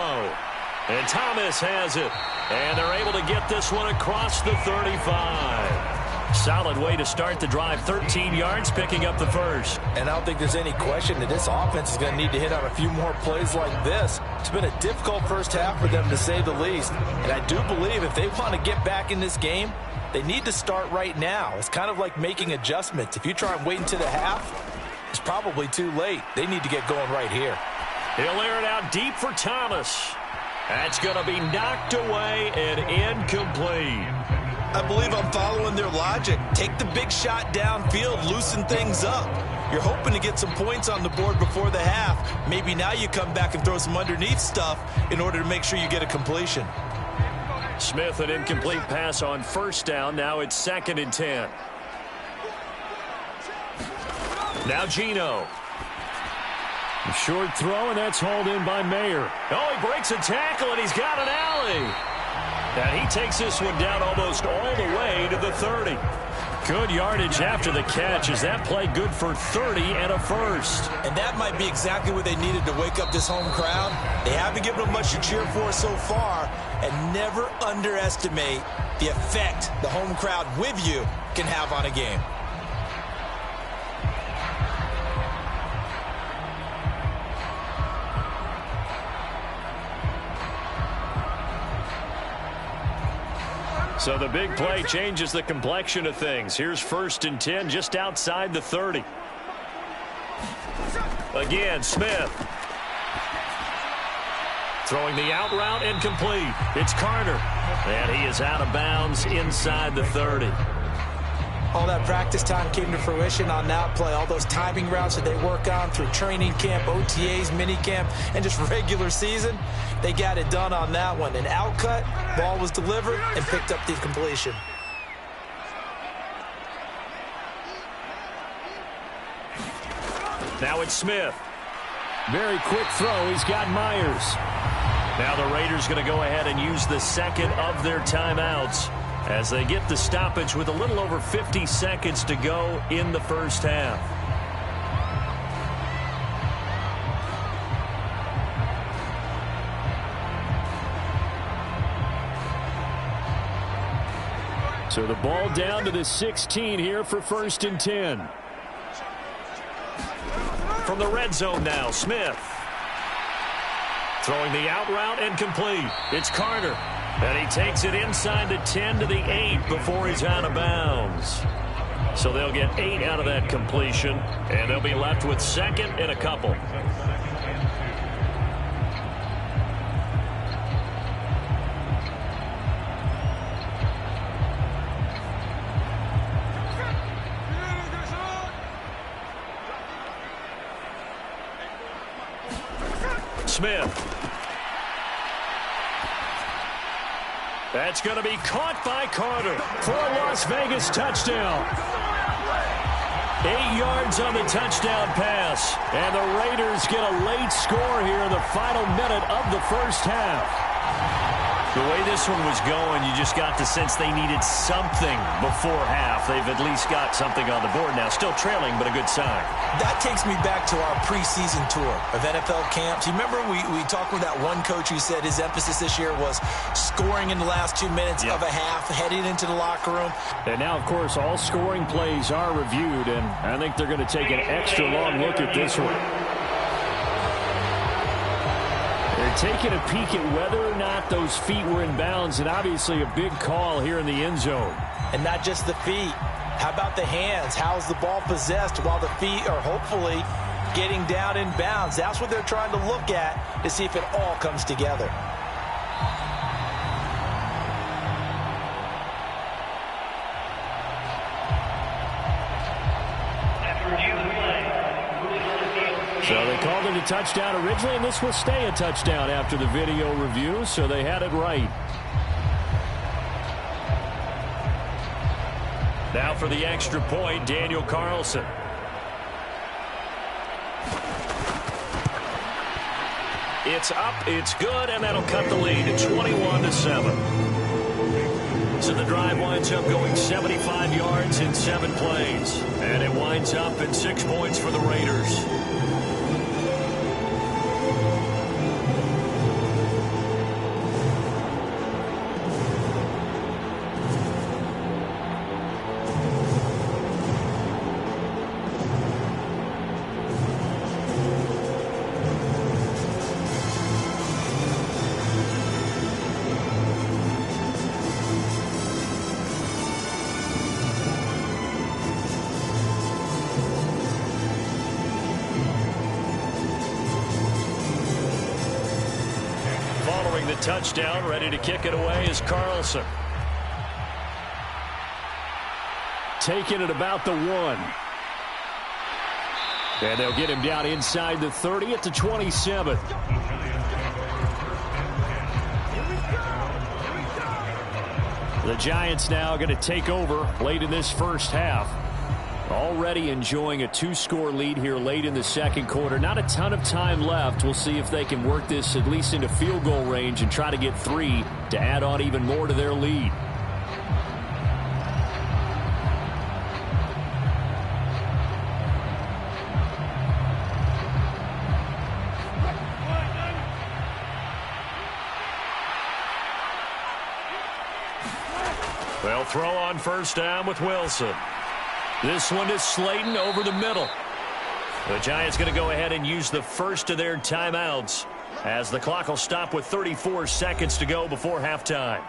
And Thomas has it. And they're able to get this one across the 35. Solid way to start the drive. 13 yards, picking up the first. And I don't think there's any question that this offense is going to need to hit on a few more plays like this. It's been a difficult first half for them, to say the least. And I do believe if they want to get back in this game, they need to start right now. It's kind of like making adjustments. If you try and wait until the half, it's probably too late. They need to get going right here. He'll air it out deep for Thomas. That's going to be knocked away and incomplete. I believe I'm following their logic. Take the big shot downfield, loosen things up. You're hoping to get some points on the board before the half. Maybe now you come back and throw some underneath stuff in order to make sure you get a completion. Smith, an incomplete pass on first down. Now it's 2nd and 10. Now Gino. A short throw, and that's hauled in by Mayer. Oh, he breaks a tackle, and he's got an alley. And he takes this one down almost all the way to the 30. Good yardage after the catch. Is that play good for 30 and a first? And that might be exactly what they needed to wake up this home crowd. They haven't given them much to cheer for so far. And never underestimate the effect the home crowd with you can have on a game. So the big play changes the complexion of things. Here's 1st and 10 just outside the 30. Again, Smith. Throwing the out route incomplete. It's Carter. And he is out of bounds inside the 30. All that practice time came to fruition on that play. All those timing routes that they work on through training camp, OTAs, minicamp, and just regular season, they got it done on that one. An outcut, ball was delivered, and picked up the completion. Now it's Smith. Very quick throw. He's got Myers. Now the Raiders going to go ahead and use the second of their timeouts as they get the stoppage with a little over 50 seconds to go in the first half. So the ball down to the 16 here for 1st and 10. From the red zone now, Smith. Throwing the out route incomplete. It's Carter. And he takes it inside the 10 to the 8 before he's out of bounds. So they'll get 8 out of that completion, and they'll be left with 2nd and a couple. Smith. That's going to be caught by Carter for a Las Vegas touchdown. 8 yards on the touchdown pass. And the Raiders get a late score here in the final minute of the first half. The way this one was going, you just got the sense they needed something before half. They've at least got something on the board now. Still trailing, but a good sign. That takes me back to our preseason tour of NFL camps. You remember we talked with that one coach who said his emphasis this year was scoring in the last 2 minutes of a half, heading into the locker room. And now, of course, all scoring plays are reviewed, and I think they're going to take an extra long look at this one. They're taking a peek at whether or not those feet were in bounds, and obviously a big call here in the end zone. And not just the feet. How about the hands? How's the ball possessed while the feet are hopefully getting down in bounds? That's what they're trying to look at to see if it all comes together. So they called it a touchdown originally, and this will stay a touchdown after the video review, so they had it right. Now for the extra point, Daniel Carlson. It's up, it's good, and that'll cut the lead to 21-7. So the drive winds up going 75 yards in 7 plays. And it winds up at 6 points for the Raiders. the touchdown. Ready to kick it away is Carlson. Taking it about the 1. And they'll get him down inside the 30 at the 27. The Giants now going to take over late in this first half. Already enjoying a 2-score lead here late in the second quarter. Not a ton of time left. We'll see if they can work this at least into field goal range and try to get 3 to add on even more to their lead. They'll throw on first down with Wilson. This one is Slayton over the middle. The Giants going to go ahead and use the first of their timeouts as the clock will stop with 34 seconds to go before halftime.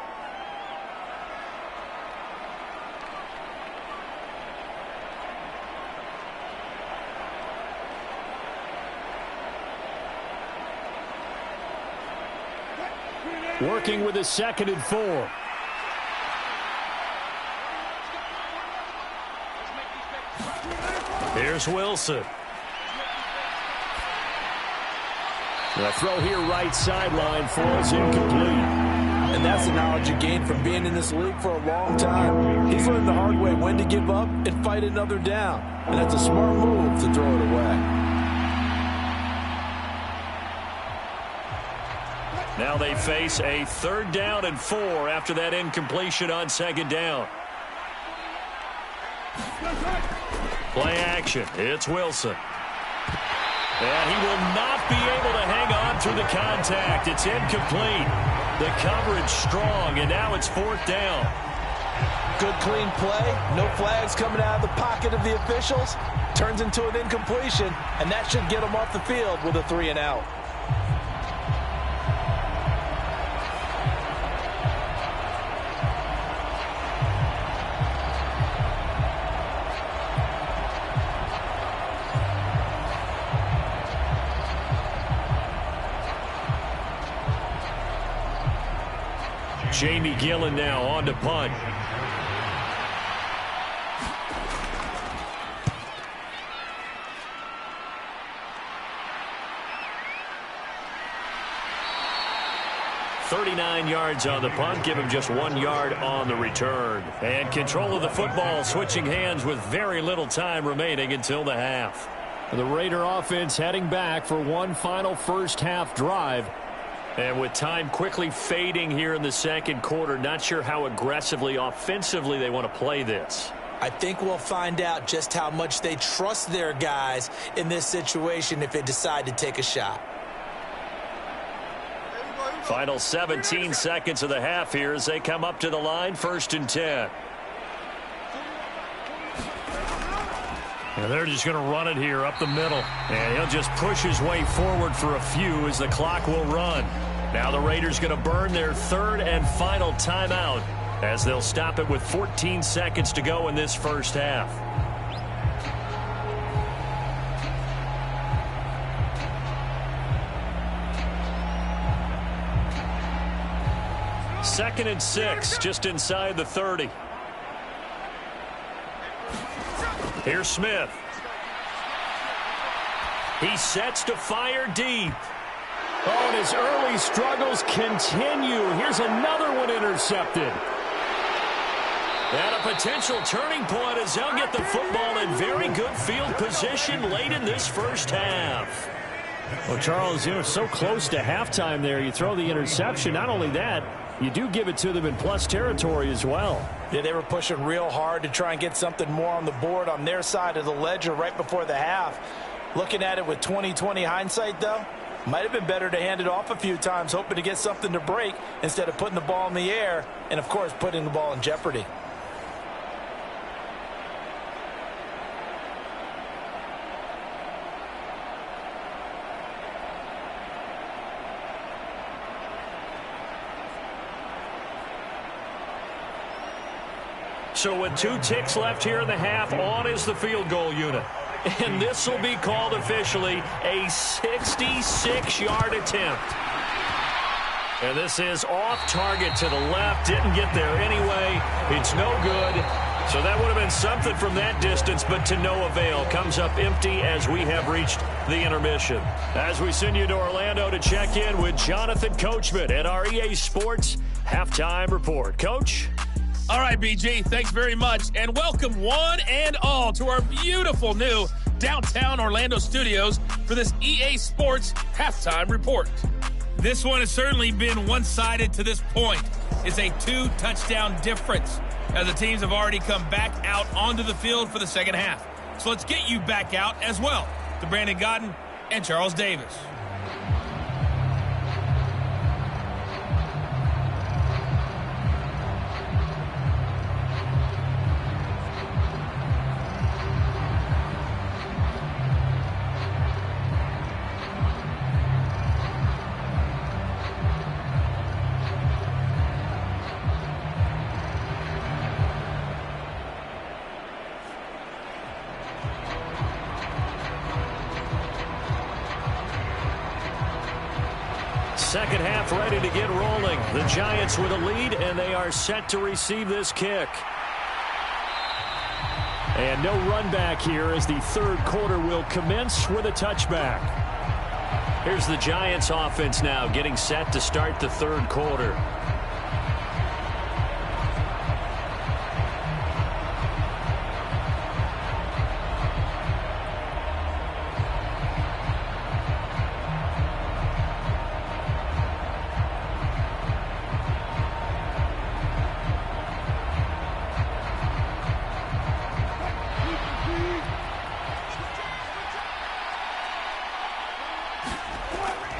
Working with a 2nd and 4. Here's Wilson. The throw here right sideline falls incomplete. And that's the knowledge you gain from being in this league for a long time. He's learned the hard way when to give up and fight another down. And that's a smart move to throw it away. Now they face a 3rd down and 4 after that incompletion on 2nd down. Play action. It's Wilson. And he will not be able to hang on through the contact. It's incomplete. The coverage strong, and now it's 4th down. Good clean play. No flags coming out of the pocket of the officials. Turns into an incompletion, and that should get him off the field with a 3 and out. Jamie Gillen now on to punt. "39 yards on the punt, give him just 1 yard on the return. And control of the football switching hands with very little time remaining until the half. The Raider offense heading back for one final first half drive. And with time quickly fading here in the second quarter, not sure how aggressively, offensively they want to play this. I think we'll find out just how much they trust their guys in this situation if they decide to take a shot. Final 17 seconds of the half here as they come up to the line, 1st and 10. And they're just going to run it here up the middle. And he'll just push his way forward for a few as the clock will run. Now the Raiders going to burn their 3rd and final timeout as they'll stop it with 14 seconds to go in this first half. Second and 6, just inside the 30. Here's Smith. He sets to fire deep. Oh, and his early struggles continue. Here's another one intercepted. And a potential turning point as they'll get the football in very good field position late in this first half. Well, Charles, so close to halftime there. You throw the interception. Not only that, you do give it to them in plus territory as well. Yeah, they were pushing real hard to try and get something more on the board on their side of the ledger right before the half. Looking at it with 20/20 hindsight, though, might have been better to hand it off a few times, hoping to get something to break instead of putting the ball in the air and, of course, putting the ball in jeopardy. So with 2 ticks left here in the half, on is the field goal unit. And this will be called officially a 66-yard attempt. And this is off target to the left. Didn't get there anyway. It's no good. So that would have been something from that distance, but to no avail. Comes up empty as we have reached the intermission. As we send you to Orlando to check in with Jonathan Coachman at our EA Sports Halftime Report. Coach? All right, BG, thanks very much. And welcome one and all to our beautiful new downtown Orlando studios for this EA Sports Halftime Report. This one has certainly been one-sided to this point. It's a 2-touchdown difference as the teams have already come back out onto the field for the second half. So let's get you back out as well to Brandon Godden and Charles Davis. Second half ready to get rolling. The Giants with a lead, and they are set to receive this kick. And no run back here as the third quarter will commence with a touchback. Here's the Giants offense now getting set to start the third quarter.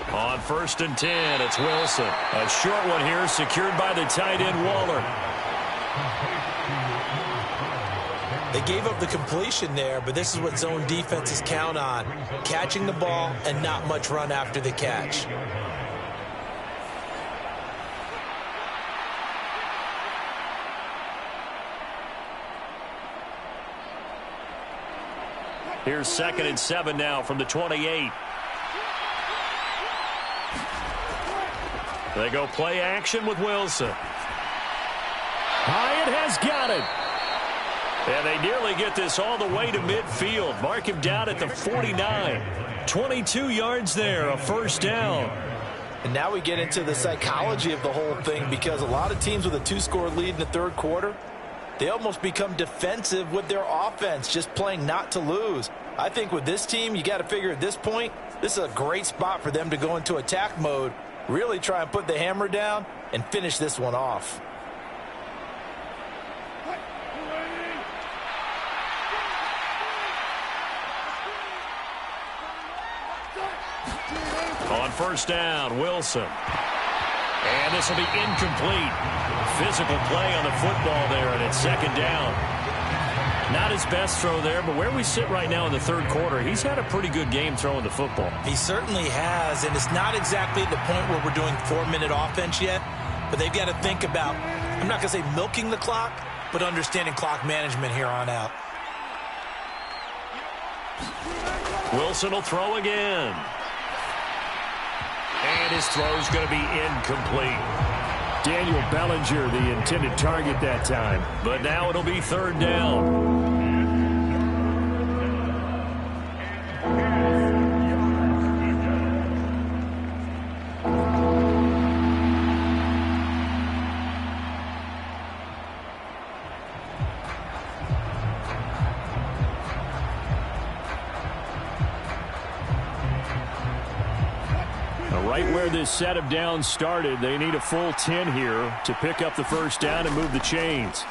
On 1st and 10, it's Wilson. A short one here, secured by the tight end, Waller. They gave up the completion there, but this is what zone defenses count on. Catching the ball and not much run after the catch. Here's 2nd and 7 now from the 28. They go play action with Wilson. Hyatt has got it. And they nearly get this all the way to midfield. Mark him down at the 49. 22 yards there, a first down. And now we get into the psychology of the whole thing, because a lot of teams with a 2-score lead in the third quarter, they almost become defensive with their offense, just playing not to lose. I think with this team, you got to figure at this point, this is a great spot for them to go into attack mode, really try and put the hammer down and finish this one off. On 1st down, Wilson. And this will be incomplete. Physical play on the football there, and it's 2nd down. Not his best throw there, but where we sit right now in the third quarter, he's had a pretty good game throwing the football. He certainly has, and it's not exactly the point where we're doing 4-minute offense yet, but they've got to think about, I'm not going to say milking the clock, but understanding clock management here on out. Wilson will throw again. And his throw's going to be incomplete. Daniel Bellinger, the intended target that time. But now it'll be 3rd down. Right where this set of downs started, they need a full 10 here to pick up the first down and move the chains.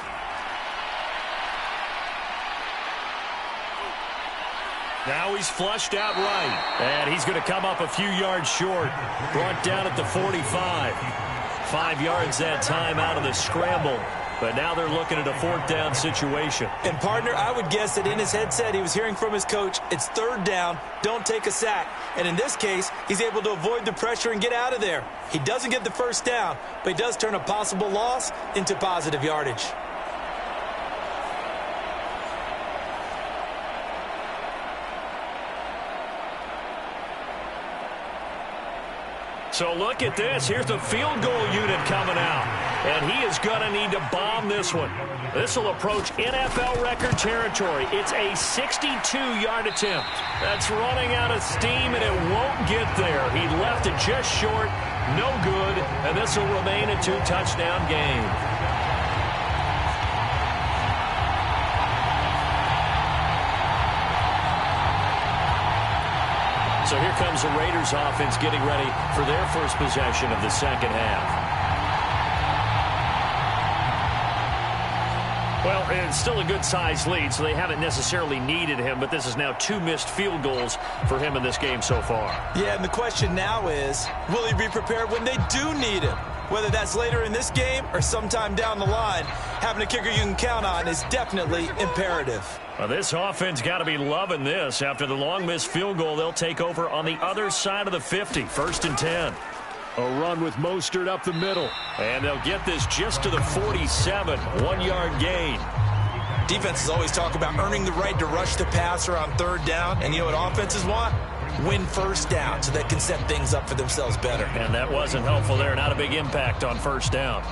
Now he's flushed out right. And he's going to come up a few yards short. Brought down at the 45. 5 yards that time out of the scramble. But now they're looking at a 4th down situation. And, partner, I would guess that in his headset he was hearing from his coach, it's 3rd down, don't take a sack. And in this case, he's able to avoid the pressure and get out of there. He doesn't get the first down, but he does turn a possible loss into positive yardage. So look at this. Here's the field goal unit coming out. And he is going to need to bomb this one. This will approach NFL record territory. It's a 62-yard attempt. That's running out of steam, and it won't get there. He left it just short. No good. And this will remain a 2-touchdown game. So here comes the Raiders offense getting ready for their first possession of the second half. Well, it's still a good-sized lead, so they haven't necessarily needed him, but this is now 2 missed field goals for him in this game so far. Yeah, and the question now is, will he be prepared when they do need him? Whether that's later in this game or sometime down the line, having a kicker you can count on is definitely imperative. Well, this offense got to be loving this. After the long missed field goal, they'll take over on the other side of the 50, 1st and 10. A run with Mostert up the middle. And they'll get this just to the 47, 1-yard gain. Defenses always talk about earning the right to rush the passer on 3rd down. And you know what offenses want? Win 1st down so they can set things up for themselves better. And that wasn't helpful there. Not a big impact on 1st down.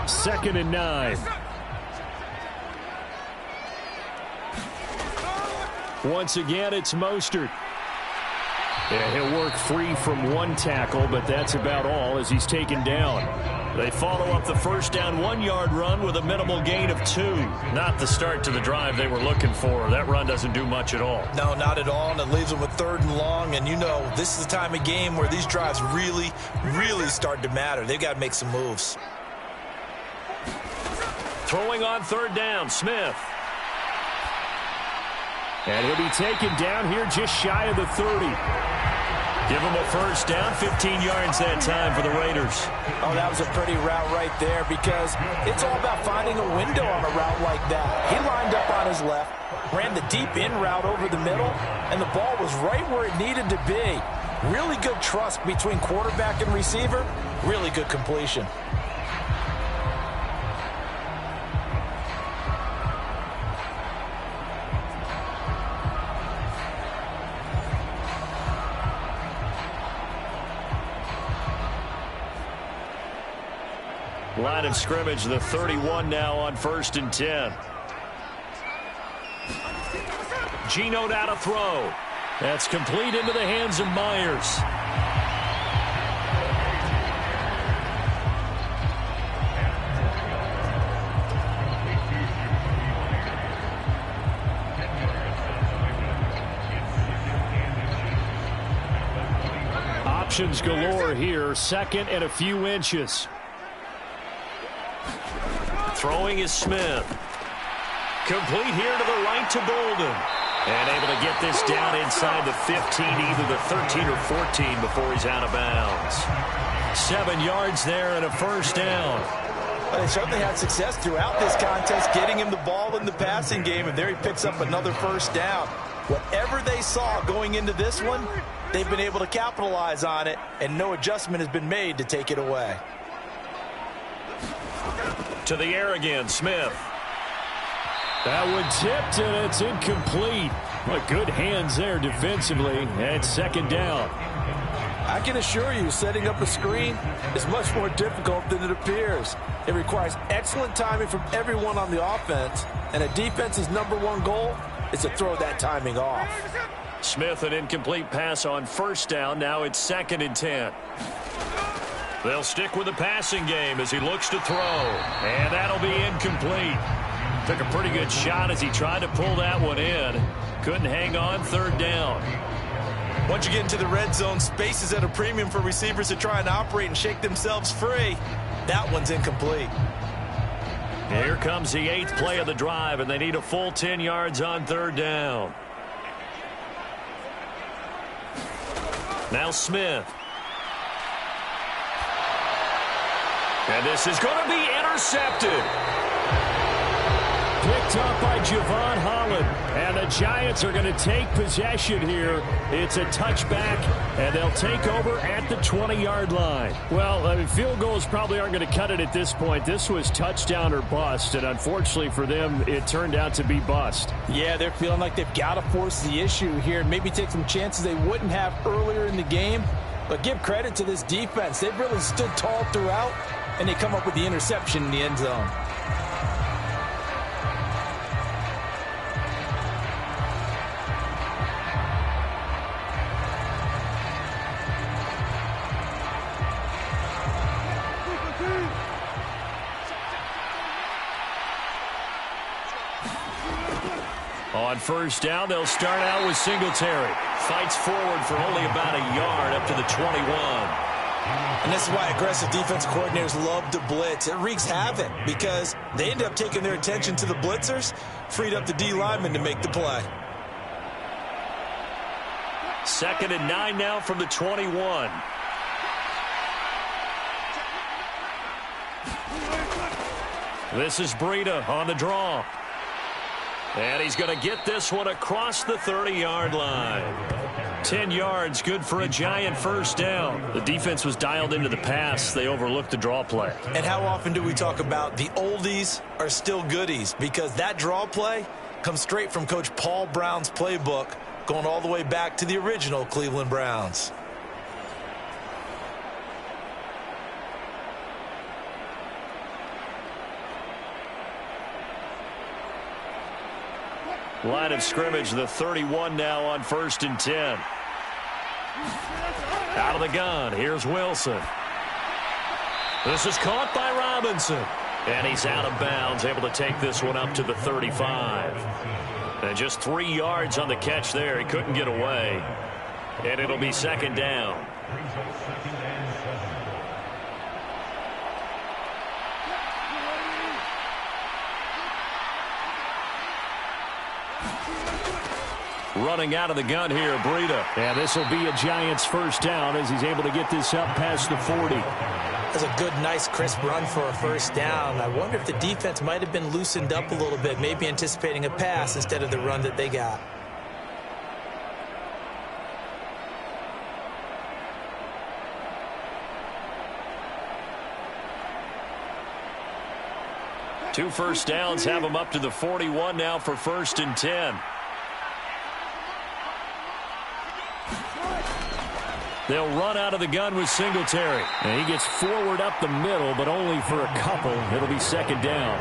2nd and 9. Once again, it's Mostert. Yeah, he'll work free from 1 tackle, but that's about all as he's taken down. They follow up the 1st down 1-yard run with a minimal gain of 2. Not the start to the drive they were looking for. That run doesn't do much at all. No, not at all, and it leaves them with 3rd and long. And you know, this is the time of game where these drives really, really start to matter. They've got to make some moves. Throwing on 3rd down, Smith. And he'll be taken down here just shy of the 30. Give him a 1st down, 15 yards that time for the Raiders. Oh, that was a pretty route right there because it's all about finding a window on a route like that. He lined up on his left, ran the deep in route over the middle, and the ball was right where it needed to be. Really good trust between quarterback and receiver. Really good completion. Line of scrimmage, the 31 now on 1st and 10. Geno now to throw. That's complete into the hands of Myers. Options galore here, 2nd and a few inches. Throwing is Smith. Complete here to the right to Bolden. And able to get this down inside the 15, either the 13 or 14 before he's out of bounds. 7 yards there and a 1st down. Well, they certainly had success throughout this contest, getting him the ball in the passing game, and there he picks up another 1st down. Whatever they saw going into this one, they've been able to capitalize on it, and no adjustment has been made to take it away. To the air again, Smith. That one tipped, and it's incomplete. But good hands there defensively, and 2nd down. I can assure you, setting up a screen is much more difficult than it appears. It requires excellent timing from everyone on the offense, and a defense's #1 goal is to throw that timing off. Smith, an incomplete pass on 1st down. Now it's 2nd and 10. They'll stick with the passing game as he looks to throw. And that'll be incomplete. Took a pretty good shot as he tried to pull that one in. Couldn't hang on, 3rd down. Once you get into the red zone, space is at a premium for receivers to try and operate and shake themselves free. That one's incomplete. Here comes the 8th play of the drive, and they need a full 10 yards on 3rd down. Now Smith. And this is going to be intercepted. Picked up by Javon Holland. And the Giants are going to take possession here. It's a touchback, and they'll take over at the 20-yard line. Well, I mean, field goals probably aren't going to cut it at this point. This was touchdown or bust, and unfortunately for them, it turned out to be bust. Yeah, they're feeling like they've got to force the issue here and maybe take some chances they wouldn't have earlier in the game. But give credit to this defense. They've really stood tall throughout, and they come up with the interception in the end zone. On first down, they'll start out with Singletary. Fights forward for only about a yard up to the 21. And this is why aggressive defense coordinators love to blitz. It wreaks havoc because they end up taking their attention to the blitzers, freed up the D lineman to make the play. 2nd and 9 now from the 21. This is Breida on the draw. And he's going to get this one across the 30-yard line. 10 yards, good for a giant first down. The defense was dialed into the pass. They overlooked the draw play. And how often do we talk about the oldies are still goodies? Because that draw play comes straight from Coach Paul Brown's playbook, going all the way back to the original Cleveland Browns. Line of scrimmage, the 31 now on 1st and 10. Out of the gun, here's Wilson. This is caught by Robinson. And he's out of bounds, able to take this one up to the 35. And just 3 yards on the catch there. He couldn't get away. And it'll be 2nd down. Running out of the gun here, Breida. And this will be a Giants first down as he's able to get this up past the 40. That's a good, nice, crisp run for a first down. I wonder if the defense might have been loosened up a little bit, maybe anticipating a pass instead of the run that they got. Two first downs have him up to the 41 now for 1st and 10. They'll run out of the gun with Singletary. And he gets forward up the middle, but only for a couple. It'll be 2nd down.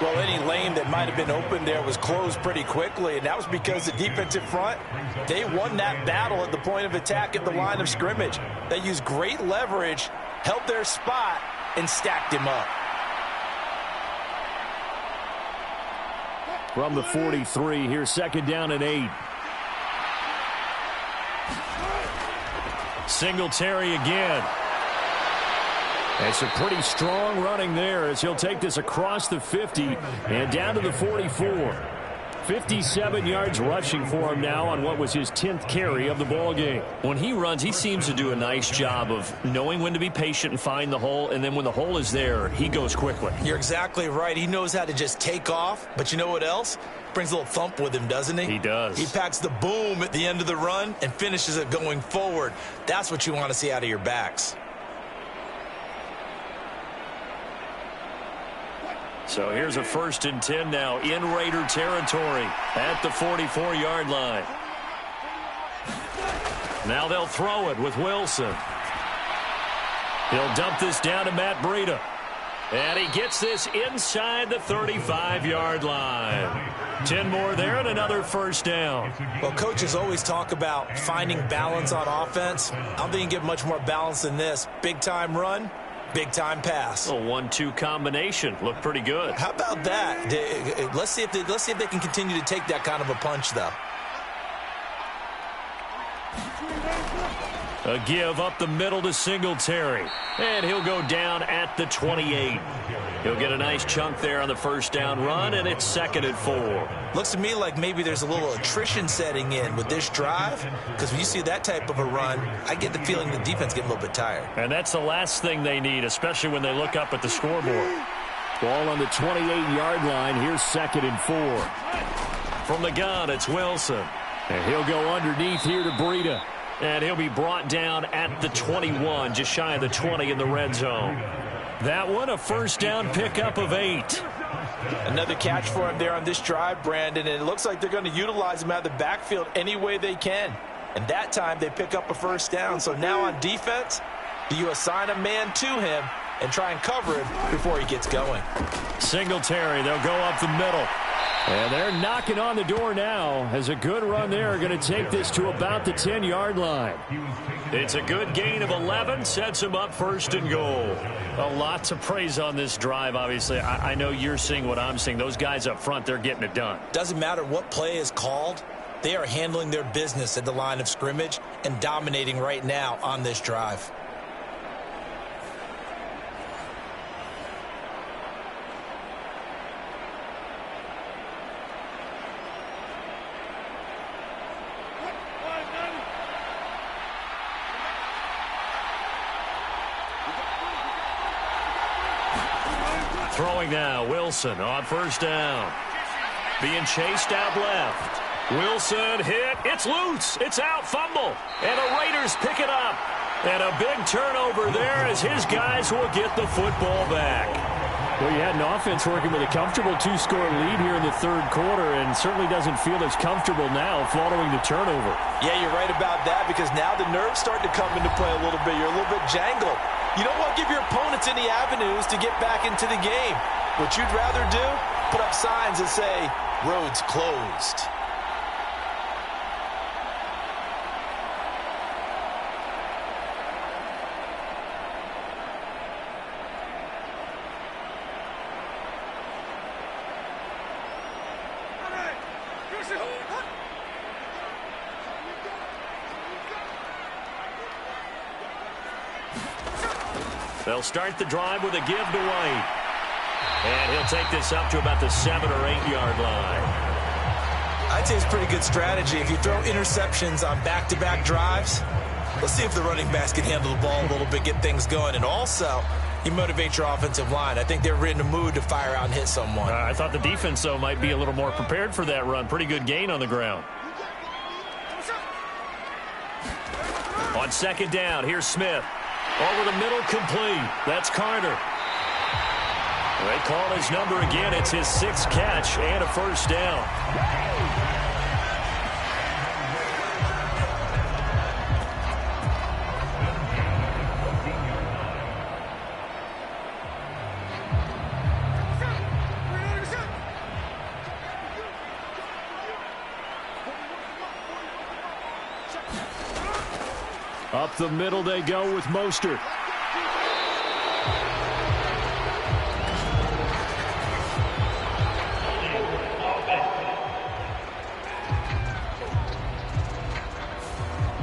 Well, any lane that might have been open there was closed pretty quickly, and that was because the defensive front, they won that battle at the point of attack at the line of scrimmage. They used great leverage, held their spot, and stacked him up. From the 43, here's 2nd down and 8. Singletary again. It's a pretty strong running there as he'll take this across the 50 and down to the 44. 57 yards rushing for him now on what was his 10th carry of the ball game. When he runs, he seems to do a nice job of knowing when to be patient and find the hole, and then when the hole is there, he goes quickly. You're exactly right. He knows how to just take off, but you know what else? Brings a little thump with him, doesn't he? He does. He packs the boom at the end of the run and finishes it going forward. That's what you want to see out of your backs. So here's a 1st and 10 now in Raider territory at the 44-yard line. Now they'll throw it with Wilson. He'll dump this down to Matt Breida. And he gets this inside the 35-yard line. 10 more there and another first down. Well, coaches always talk about finding balance on offense. I don't think you get much more balance than this. Big-time run, big-time pass. A 1-2 combination. Looked pretty good. How about that? Let's see if they can continue to take that kind of a punch, though. A give up the middle to Singletary. And he'll go down at the 28. He'll get a nice chunk there on the first down run, and it's 2nd and 4. Looks to me like maybe there's a little attrition setting in with this drive, because when you see that type of a run, I get the feeling the defense getting a little bit tired. And that's the last thing they need, especially when they look up at the scoreboard. Ball on the 28-yard line. Here's 2nd and 4. From the gun, it's Wilson. And he'll go underneath here to Breida. And he'll be brought down at the 21, just shy of the 20 in the red zone. That one, a first down pickup of 8. Another catch for him there on this drive, Brandon, and it looks like they're going to utilize him out of the backfield any way they can. And that time they pick up a first down. So now on defense, do you assign a man to him and try and cover him before he gets going? Singletary, they'll go up the middle. And they're knocking on the door now as a good run there. Going to take this to about the 10-yard line. It's a good gain of 11, sets him up first and goal. A lot to praise on this drive, obviously. I know you're seeing what I'm seeing. Those guys up front, they're getting it done. Doesn't matter what play is called. They are handling their business at the line of scrimmage and dominating right now on this drive. Throwing now, Wilson on first down. Being chased out left. Wilson hit. It's loose. It's out. Fumble. And the Raiders pick it up. And a big turnover there as his guys will get the football back. Well, you had an offense working with a comfortable 2-score lead here in the third quarter and certainly doesn't feel as comfortable now following the turnover. Yeah, you're right about that because now the nerves start to come into play a little bit. You're a little bit jangled. You don't want to give your opponents any avenues to get back into the game. What you'd rather do, put up signs that say, roads closed. They'll start the drive with a give to White. And he'll take this up to about the 7 or 8-yard line. I'd say it's pretty good strategy. If you throw interceptions on back-to-back drives, let's see if the running backs can handle the ball a little bit, get things going. And also, you motivate your offensive line. I think they're in a mood to fire out and hit someone. I thought the defense, though, might be a little more prepared for that run. Pretty good gain on the ground. On second down, here's Smith. Over the middle, complete. That's Carter. They call his number again. It's his 6th catch and a first down. Up the middle they go with Mostert.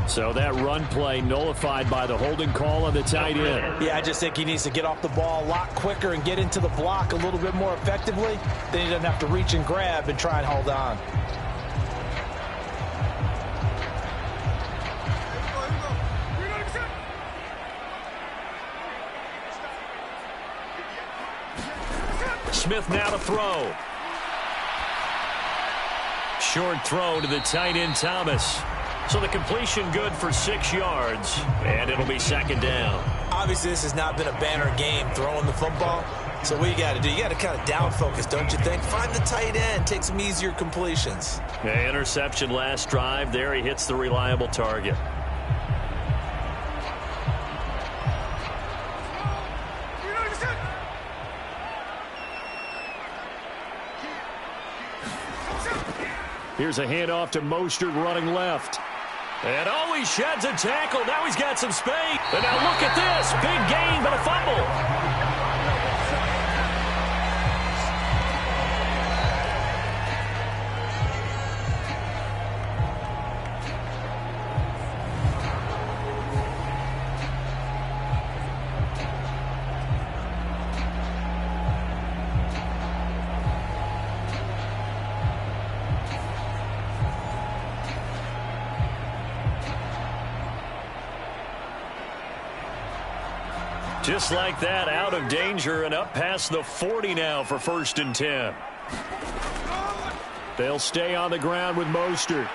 So that run play nullified by the holding call on the tight end. Yeah, I just think he needs to get off the ball a lot quicker and get into the block a little bit more effectively. Then he doesn't have to reach and grab and try and hold on. Smith now to throw. Short throw to the tight end, Thomas. So the completion good for 6 yards, and it'll be second down. Obviously, this has not been a banner game throwing the football. So what you got to do, you got to kind of down focus, don't you think? Find the tight end, take some easier completions. Yeah, interception last drive. There he hits the reliable target. Here's a handoff to Mostert running left. And oh, he sheds a tackle. Now he's got some space. And now look at this. Big gain, but a fumble. Just like that, out of danger and up past the 40 now for 1st and 10. They'll stay on the ground with Mostert.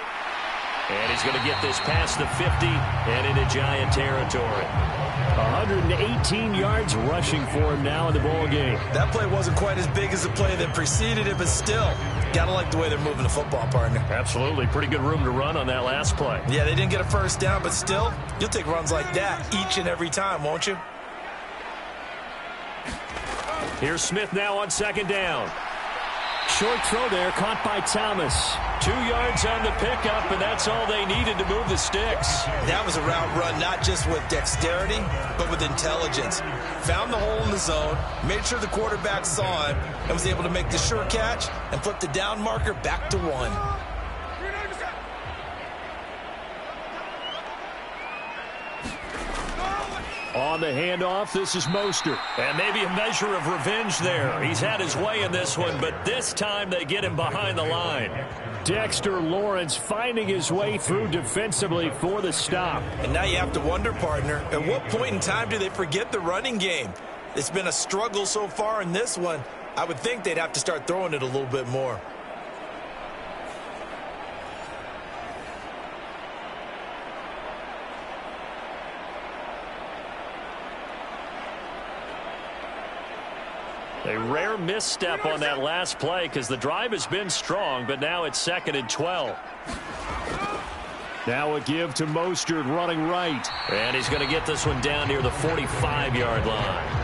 And he's going to get this past the 50 and into Giant territory. 118 yards rushing for him now in the ball game. That play wasn't quite as big as the play that preceded it, but still, Gotta like the way they're moving the football, partner. Absolutely. Pretty good room to run on that last play. Yeah, they didn't get a first down, but still, you'll take runs like that each and every time, won't you? Here's Smith now on second down. Short throw there, caught by Thomas. 2 yards on the pickup, and that's all they needed to move the sticks. That was a route run, not just with dexterity, but with intelligence. Found the hole in the zone, made sure the quarterback saw him, and was able to make the sure catch and flip the down marker back to 1. On the handoff, this is Mostert. And maybe a measure of revenge there. He's had his way in this one, but this time they get him behind the line. Dexter Lawrence finding his way through defensively for the stop. And now you have to wonder, partner, at what point in time do they forget the running game? It's been a struggle so far in this one. I would think they'd have to start throwing it a little bit more. A rare misstep on that last play because the drive has been strong, but now it's 2nd and 12. Now a give to Mostert running right. And he's going to get this one down near the 45-yard line.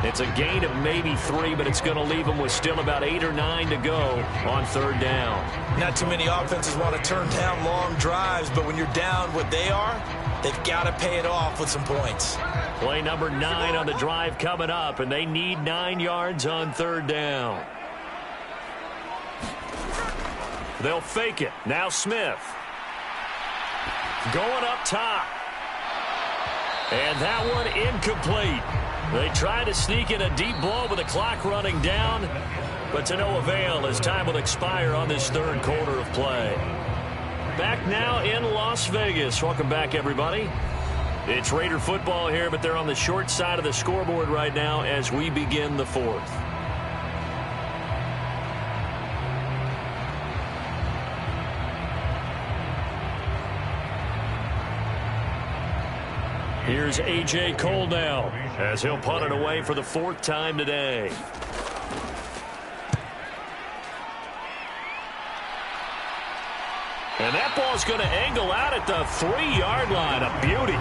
It's a gain of maybe 3, but it's going to leave him with still about 8 or 9 to go on 3rd down. Not too many offenses want to turn down long drives, but when you're down what they are, they've got to pay it off with some points. Play number 9 on the drive coming up, and they need 9 yards on 3rd down. They'll fake it. Now Smith. Going up top. And that one incomplete. They try to sneak in a deep ball with the clock running down, but to no avail as time will expire on this 3rd quarter of play. Back now in Las Vegas. Welcome back, everybody. It's Raider football here, but they're on the short side of the scoreboard right now as we begin the 4th. Here's A.J. Cole now as he'll punt it away for the 4th time today. And that ball's going to angle out at the 3-yard line. A beauty.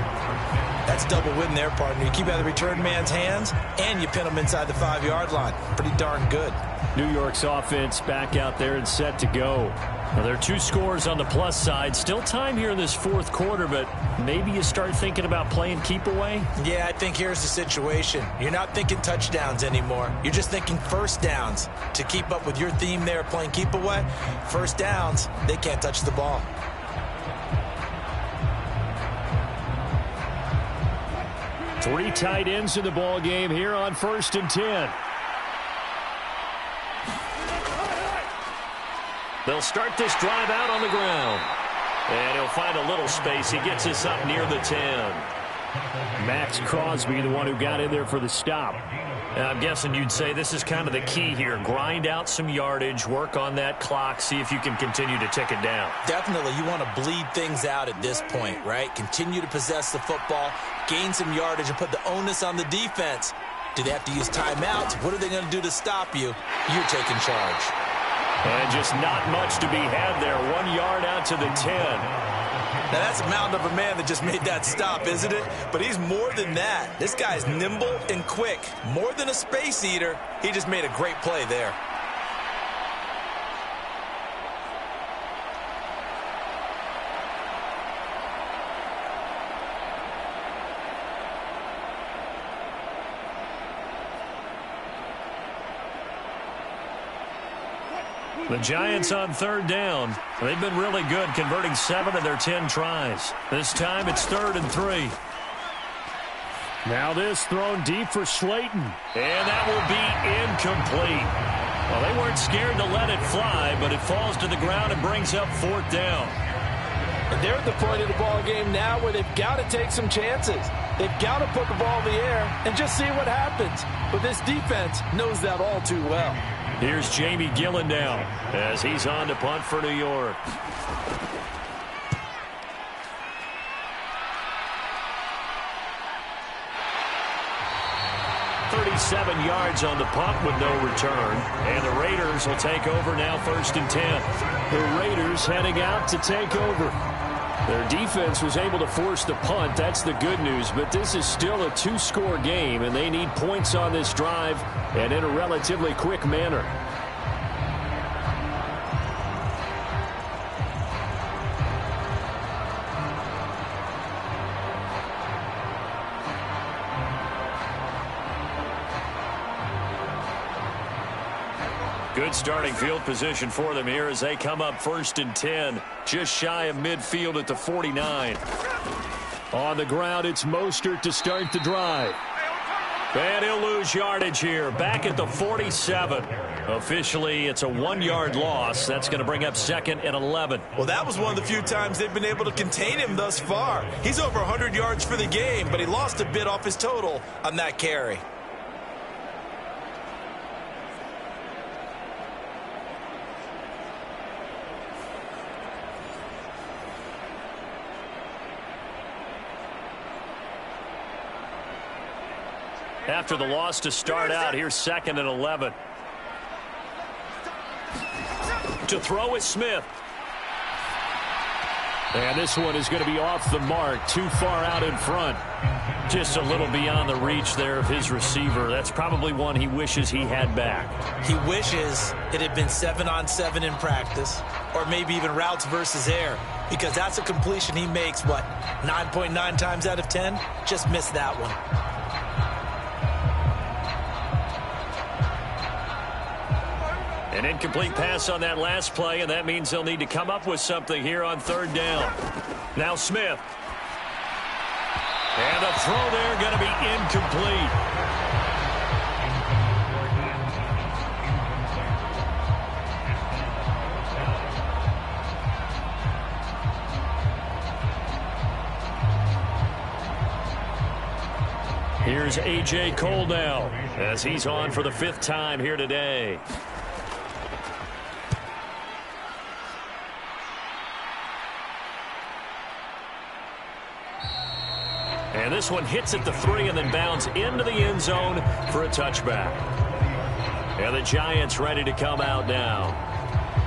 That's double win there, partner. You keep out of the return man's hands, and you pin him inside the 5-yard line. Pretty darn good. New York's offense back out there and set to go. Well, there are 2 scores on the plus side. Still time here in this 4th quarter, but maybe you start thinking about playing keep away? Yeah, I think here's the situation. You're not thinking touchdowns anymore. You're just thinking first downs. To keep up with your theme there, playing keep away, first downs, they can't touch the ball. Three tight ends in the ball game here on 1st and 10. They'll start this drive out on the ground. And he'll find a little space. He gets us up near the 10. Max Crosby, the one who got in there for the stop. And I'm guessing you'd say this is kind of the key here. Grind out some yardage, work on that clock, see if you can continue to tick it down. Definitely, you want to bleed things out at this point, right? Continue to possess the football, gain some yardage, and put the onus on the defense. Do they have to use timeouts? What are they going to do to stop you? You're taking charge. And just not much to be had there. 1 yard out to the 10. Now, that's a mountain of a man that just made that stop, isn't it? But he's more than that. This guy's nimble and quick. More than a space eater, he just made a great play there. The Giants on 3rd down. They've been really good, converting 7 of their 10 tries. This time it's 3rd and 3. Now this thrown deep for Slayton. And that will be incomplete. Well, they weren't scared to let it fly, but it falls to the ground and brings up 4th down. And they're at the point of the ball game now where they've got to take some chances. They've got to put the ball in the air and just see what happens. But this defense knows that all too well. Here's Jamie Gillen now as he's on to punt for New York. 47 yards on the punt with no return. And the Raiders will take over now, 1st and 10. The Raiders heading out to take over. Their defense was able to force the punt. That's the good news. But this is still a 2-score game, and they need points on this drive and in a relatively quick manner. Good starting field position for them here as they come up 1st and 10, just shy of midfield at the 49. On the ground, it's Mostert to start the drive. And he'll lose yardage here, back at the 47. Officially, it's a 1-yard loss. That's going to bring up 2nd and 11. Well, that was one of the few times they've been able to contain him thus far. He's over 100 yards for the game, but he lost a bit off his total on that carry. After the loss to start out, here's 2nd and 11. To throw is Smith. And this one is going to be off the mark, too far out in front. Just a little beyond the reach there of his receiver. That's probably one he wishes he had back. He wishes it had been 7-on-7 in practice, or maybe even routes versus air, because that's a completion he makes, 9.9 times out of 10? Just missed that one. An incomplete pass on that last play, and that means they'll need to come up with something here on 3rd down. Now Smith. And the throw there going to be incomplete. Here's A.J. Cole now as he's on for the 5th time here today. And this one hits at the 3 and then bounds into the end zone for a touchback. And the Giants ready to come out now.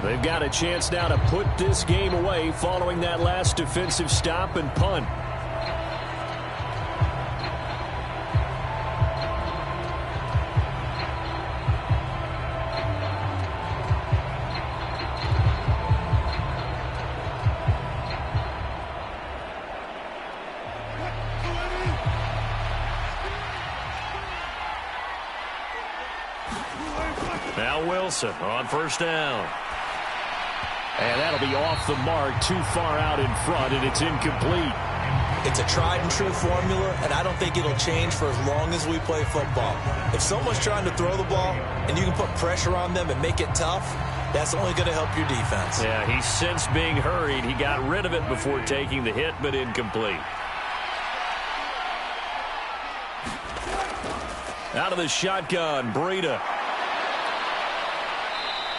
They've got a chance now to put this game away following that last defensive stop and punt. Now Wilson on 1st down. And that'll be off the mark, too far out in front, and it's incomplete. It's a tried-and-true formula, and I don't think it'll change for as long as we play football. If someone's trying to throw the ball and you can put pressure on them and make it tough, that's only going to help your defense. Yeah, he's since being hurried. He got rid of it before taking the hit, but incomplete. Out of the shotgun, Breida.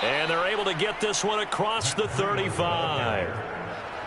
And they're able to get this one across the 35.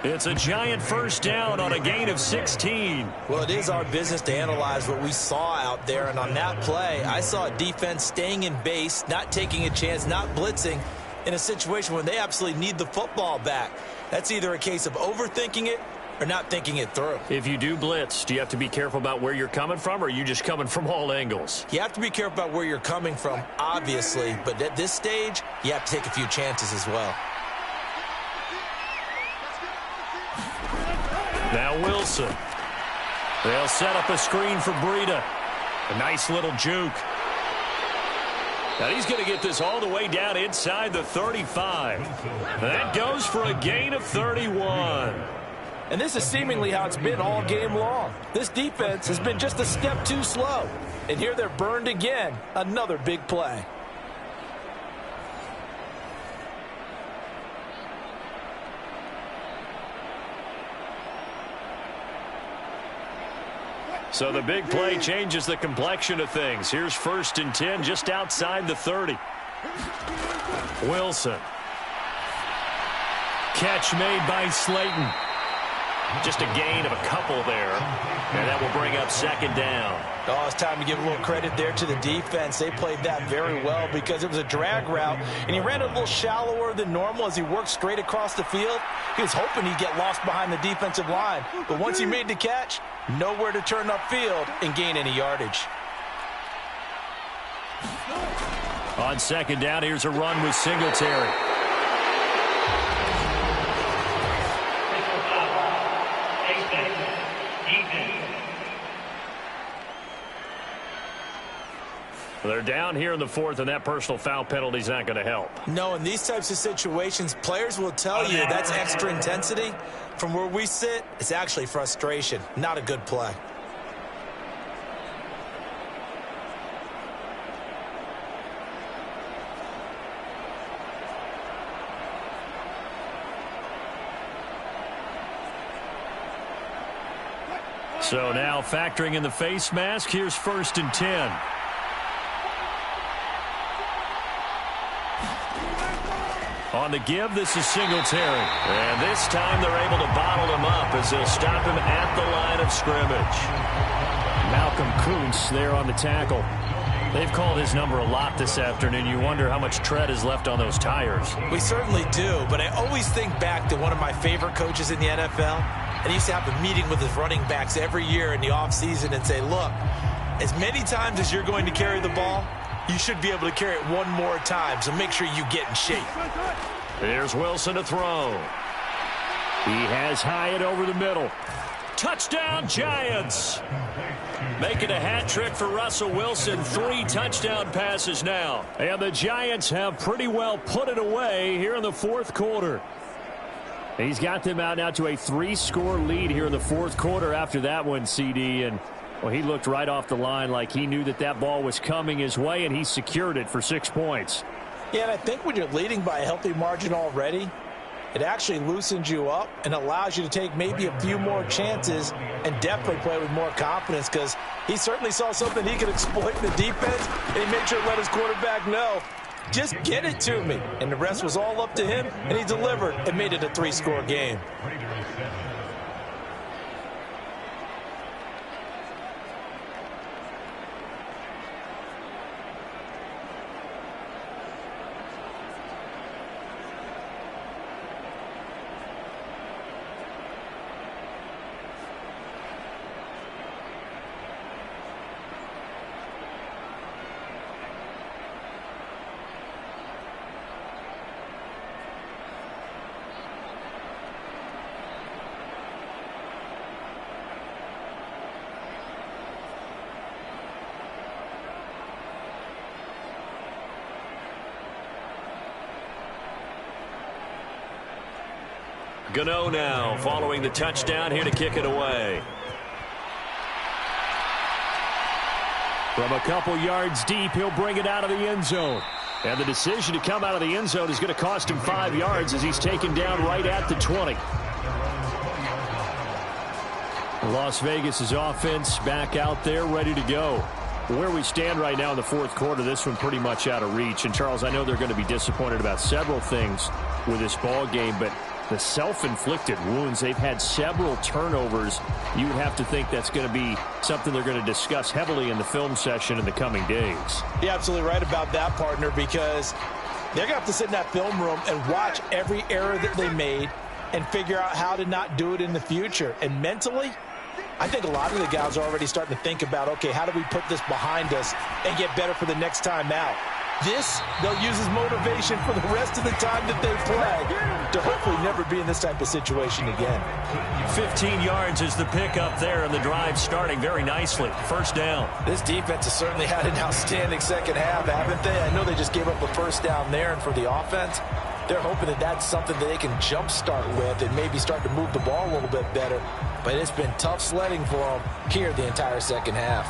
It's a Giant 1st down on a gain of 16. Well, it is our business to analyze what we saw out there. And on that play, I saw a defense staying in base, not taking a chance, not blitzing in a situation when they absolutely need the football back. That's either a case of overthinking it or not thinking it through. If you do blitz, do you have to be careful about where you're coming from, or are you just coming from all angles? You have to be careful about where you're coming from, obviously, but at this stage, you have to take a few chances as well. Now Wilson. They'll set up a screen for Breida. A nice little juke. Now he's going to get this all the way down inside the 35. That goes for a gain of 31. And this is seemingly how it's been all game long. This defense has been just a step too slow. And here they're burned again. Another big play. So the big play changes the complexion of things. Here's 1st and 10 just outside the 30. Wilson. Catch made by Slayton. Just a gain of a couple there. And that will bring up second down. Oh, it's time to give a little credit there to the defense. They played that very well because it was a drag route, and he ran a little shallower than normal as he worked straight across the field. He was hoping he'd get lost behind the defensive line, but once he made the catch, nowhere to turn upfield and gain any yardage. On second down, here's a run with Singletary. They're down here in the fourth, and that personal foul penalty is not going to help. No, in these types of situations, players will tell you that's extra intensity. From where we sit, it's actually frustration, not a good play. So now factoring in the face mask, here's 1st and 10. On the give, this is Singletary. And this time they're able to bottle him up as they'll stop him at the line of scrimmage. Malcolm Kuntz there on the tackle. They've called his number a lot this afternoon. You wonder how much tread is left on those tires. We certainly do, but I always think back to one of my favorite coaches in the NFL. And he used to have a meeting with his running backs every year in the offseason and say, look, as many times as you're going to carry the ball, you should be able to carry it one more time, so make sure you get in shape. Here's Wilson to throw. He has Hyatt over the middle. Touchdown, Giants! Making a hat trick for Russell Wilson. 3 touchdown passes now. And the Giants have pretty well put it away here in the fourth quarter. He's got them out now to a 3-score lead here in the fourth quarter after that one, CD. And well, he looked right off the line like he knew that that ball was coming his way, and he secured it for 6 points. Yeah, and I think when you're leading by a healthy margin already, it actually loosens you up and allows you to take maybe a few more chances and definitely play with more confidence, because he certainly saw something he could exploit in the defense, and he made sure to let his quarterback know, just get it to me. And the rest was all up to him, and he delivered and made it a 3-score game. Gano now following the touchdown here to kick it away. From a couple yards deep, he'll bring it out of the end zone. And the decision to come out of the end zone is going to cost him 5 yards as he's taken down right at the 20. Las Vegas' offense back out there ready to go. Where we stand right now in the fourth quarter, this one pretty much out of reach. And, Charles, I know they're going to be disappointed about several things with this ball game, but the self-inflicted wounds, they've had several turnovers. You would have to think that's going to be something they're going to discuss heavily in the film session in the coming days. You're absolutely right about that, partner, because they're going to have to sit in that film room and watch every error that they made and figure out how to not do it in the future. And mentally, I think a lot of the guys are already starting to think about, okay, how do we put this behind us and get better for the next time out? This, they'll use as motivation for the rest of the time that they play to hopefully never be in this type of situation again. 15 yards is the pickup there, and the drive starting very nicely. First down. This defense has certainly had an outstanding second half, haven't they? I know they just gave up a first down there, and for the offense, they're hoping that that's something that they can jumpstart with and maybe start to move the ball a little bit better. But it's been tough sledding for them here the entire second half.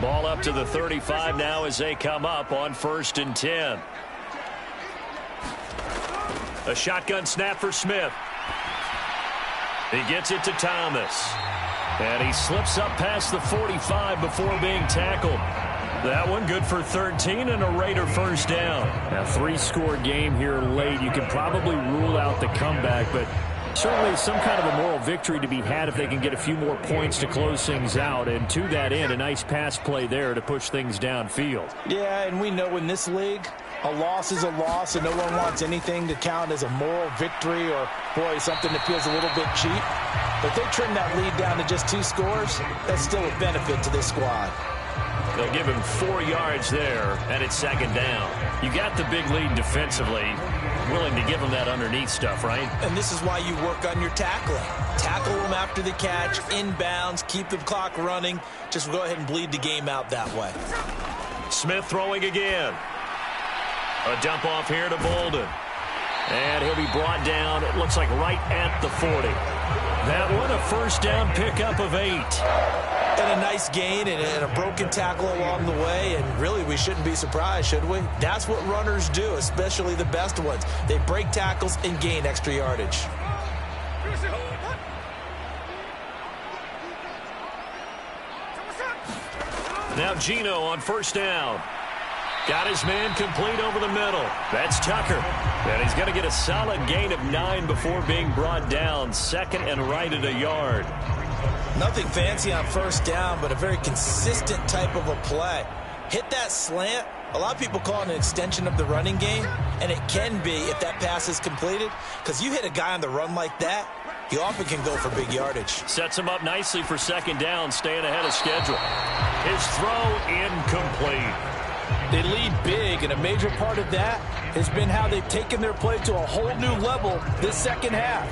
Ball up to the 35 now as they come up on 1st and 10. A shotgun snap for Smith. He gets it to Thomas. And he slips up past the 45 before being tackled. That one good for 13 and a Raider first down. A 3-score game here late. You can probably rule out the comeback, but certainly some kind of a moral victory to be had if they can get a few more points to close things out. And to that end, a nice pass play there to push things downfield. Yeah, and we know in this league, a loss is a loss, and no one wants anything to count as a moral victory or, boy, something that feels a little bit cheap. But if they trim that lead down to just 2 scores, that's still a benefit to this squad. They'll give him 4 yards there, and it's second down. You got the big lead defensively. Willing to give him that underneath stuff, right? And this is why you work on your tackling. Tackle them after the catch, inbounds, keep the clock running. Just go ahead and bleed the game out that way. Smith throwing again. A dump off here to Bolden. And he'll be brought down, it looks like right at the 40. That one, a first down pickup of 8. And a nice gain and a broken tackle along the way, and really we shouldn't be surprised, should we? That's what runners do, especially the best ones. They break tackles and gain extra yardage. Now Gino on first down. Got his man complete over the middle. That's Tucker. And he's going to get a solid gain of 9 before being brought down. Second and right at a yard. Nothing fancy on first down, but a very consistent type of a play. Hit that slant. A lot of people call it an extension of the running game, and it can be if that pass is completed, because you hit a guy on the run like that, he often can go for big yardage. Sets him up nicely for second down, staying ahead of schedule. His throw incomplete. They lead big, and a major part of that has been how they've taken their play to a whole new level this second half.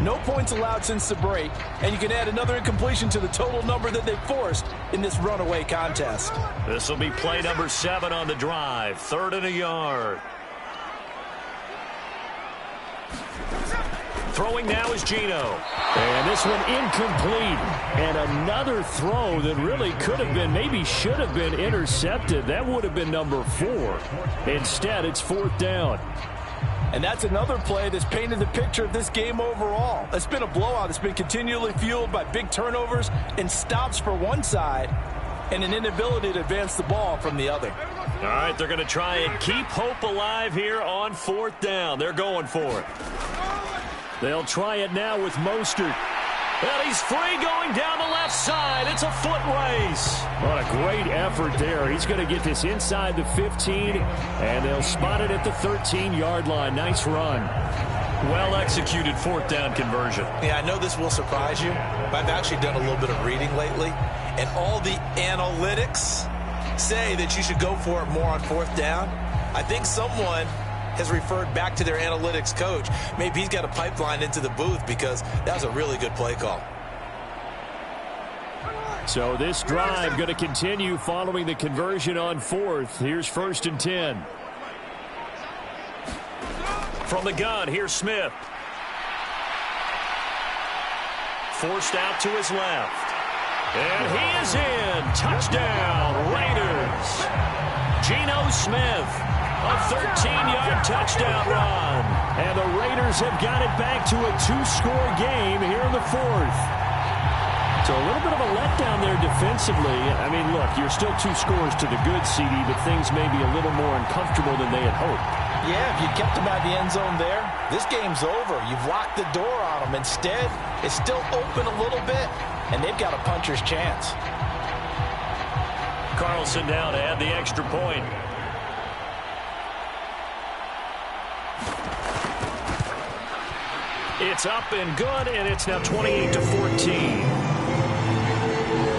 No points allowed since the break, and you can add another incompletion to the total number that they forced in this runaway contest. This will be play number 7 on the drive. 3rd and a yard. Throwing now is Gino. And this one incomplete. And another throw that really could have been, maybe should have been intercepted. That would have been number 4. Instead, it's 4th down. And that's another play that's painted the picture of this game overall. It's been a blowout. It's been continually fueled by big turnovers and stops for one side and an inability to advance the ball from the other. All right, they're going to try and keep hope alive here on 4th down. They're going for it. They'll try it now with Mostert. And he's free going down the left side. It's a foot race. What a great effort there. He's going to get this inside the 15, and they'll spot it at the 13-yard line. Nice run. Well-executed 4th down conversion. Yeah, I know this will surprise you, but I've actually done a little bit of reading lately, and all the analytics say that you should go for it more on 4th down. I think someone has referred back to their analytics coach. Maybe he's got a pipeline into the booth because that was a really good play call. So this drive going to continue following the conversion on 4th. Here's 1st and 10. From the gun, here's Smith. Forced out to his left. And he is in. Touchdown, Raiders. Geno Smith. A 13-yard touchdown run. And the Raiders have got it back to a 2-score game here in the 4th. So a little bit of a letdown there defensively. I mean, look, you're still 2 scores to the good, CD, but things may be a little more uncomfortable than they had hoped. Yeah, if you kept them out of the end zone there, this game's over. You've locked the door on them. Instead, it's still open a little bit, and they've got a puncher's chance. Carlson now to add the extra point. It's up and good, and it's now 28-14.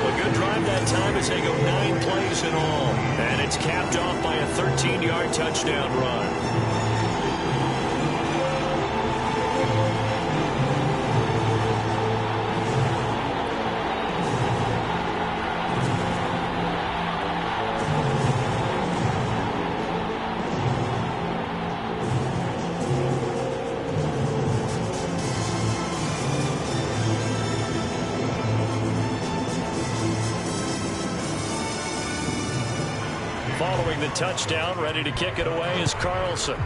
A good drive that time as they go 9 plays in all. And it's capped off by a 13-yard touchdown run. Following the touchdown, ready to kick it away is Carlson.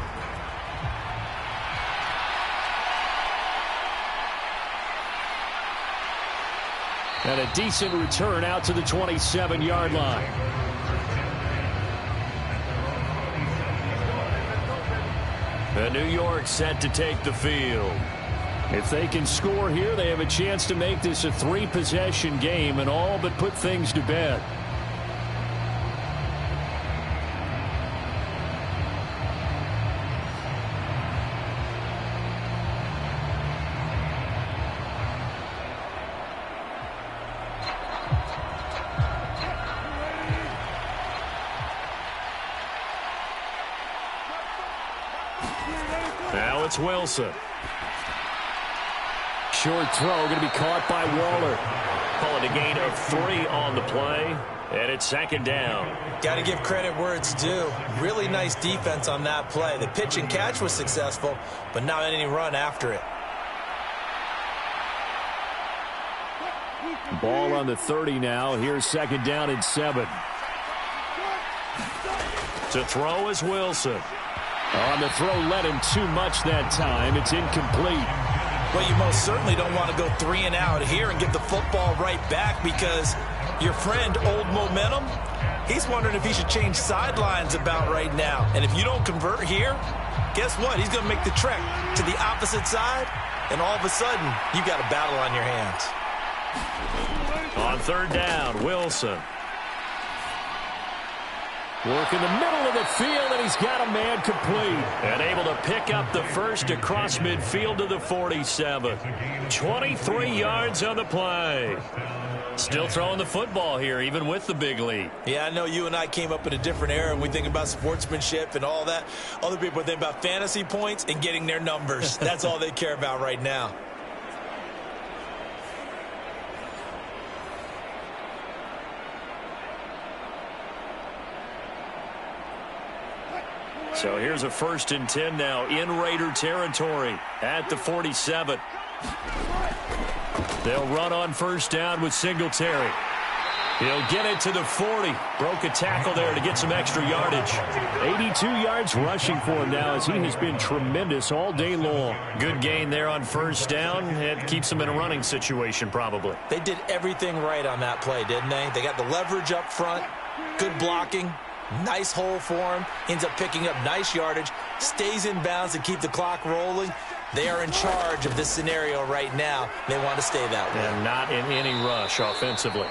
And a decent return out to the 27-yard line. And New York set to take the field. If they can score here, they have a chance to make this a 3-possession game and all but put things to bed. Now it's Wilson. Short throw going to be caught by Waller. Call it a gain of 3 on the play, and it's second down. Got to give credit where it's due. Really nice defense on that play. The pitch and catch was successful, but not any run after it. Ball on the 30 now. Here's second down and 7. To throw is Wilson. On the throw, led him too much that time. It's incomplete. Well, you most certainly don't want to go 3 and out here and give the football right back because your friend, Old Momentum, he's wondering if he should change sidelines about right now. And if you don't convert here, guess what? He's going to make the trek to the opposite side, and all of a sudden, you've got a battle on your hands. On third down, Wilson. Work in the middle of the field, and he's got a man complete. And able to pick up the first across midfield to the 47. 23 yards on the play. Still throwing the football here, even with the big lead. Yeah, I know you and I came up in a different era, and we think about sportsmanship and all that. Other people think about fantasy points and getting their numbers. That's all they care about right now. So here's a 1st and 10 now in Raider territory at the 47. They'll run on first down with Singletary. He'll get it to the 40. Broke a tackle there to get some extra yardage. 82 yards rushing for him now as he has been tremendous all day long. Good gain there on first down. It keeps him in a running situation probably. They did everything right on that play, didn't they? They got the leverage up front, good blocking. Nice hole for him. Ends up picking up nice yardage. Stays in bounds to keep the clock rolling. They are in charge of this scenario right now. They want to stay that way. And not in any rush offensively.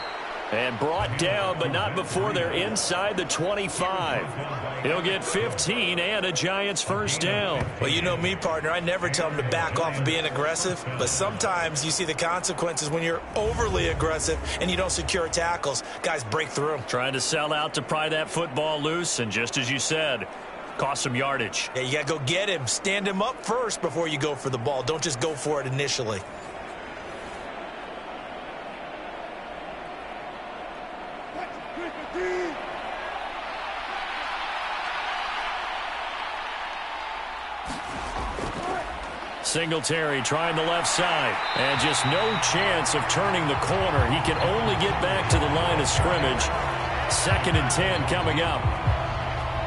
And brought down, but not before they're inside the 25. He'll get 15 and a Giants first down. Well, you know me, partner. I never tell them to back off of being aggressive. But sometimes you see the consequences when you're overly aggressive and you don't secure tackles. Guys break through. Trying to sell out to pry that football loose. And just as you said, cost some yardage. Yeah, you got to go get him. Stand him up first before you go for the ball. Don't just go for it initially. Singletary trying the left side. And just no chance of turning the corner. He can only get back to the line of scrimmage. 2nd and 10 coming up.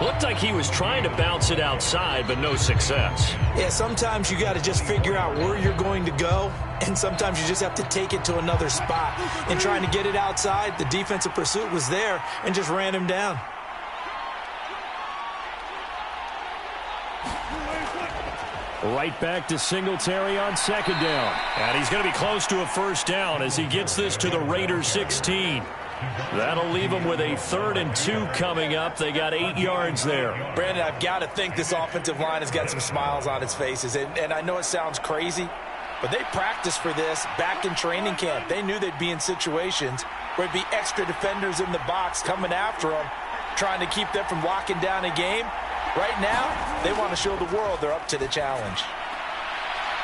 Looked like he was trying to bounce it outside, but no success. Yeah, sometimes you got to just figure out where you're going to go, and sometimes you just have to take it to another spot. And trying to get it outside, the defensive pursuit was there and just ran him down. Right back to Singletary on 2nd down. And he's going to be close to a first down as he gets this to the Raiders 16. That'll leave them with a 3rd and 2 coming up. They got 8 yards there. Brandon, I've got to think this offensive line has got some smiles on its faces. And I know it sounds crazy, but they practiced for this back in training camp. They knew they'd be in situations where it'd be extra defenders in the box coming after them, trying to keep them from locking down a game. Right now, they want to show the world they're up to the challenge.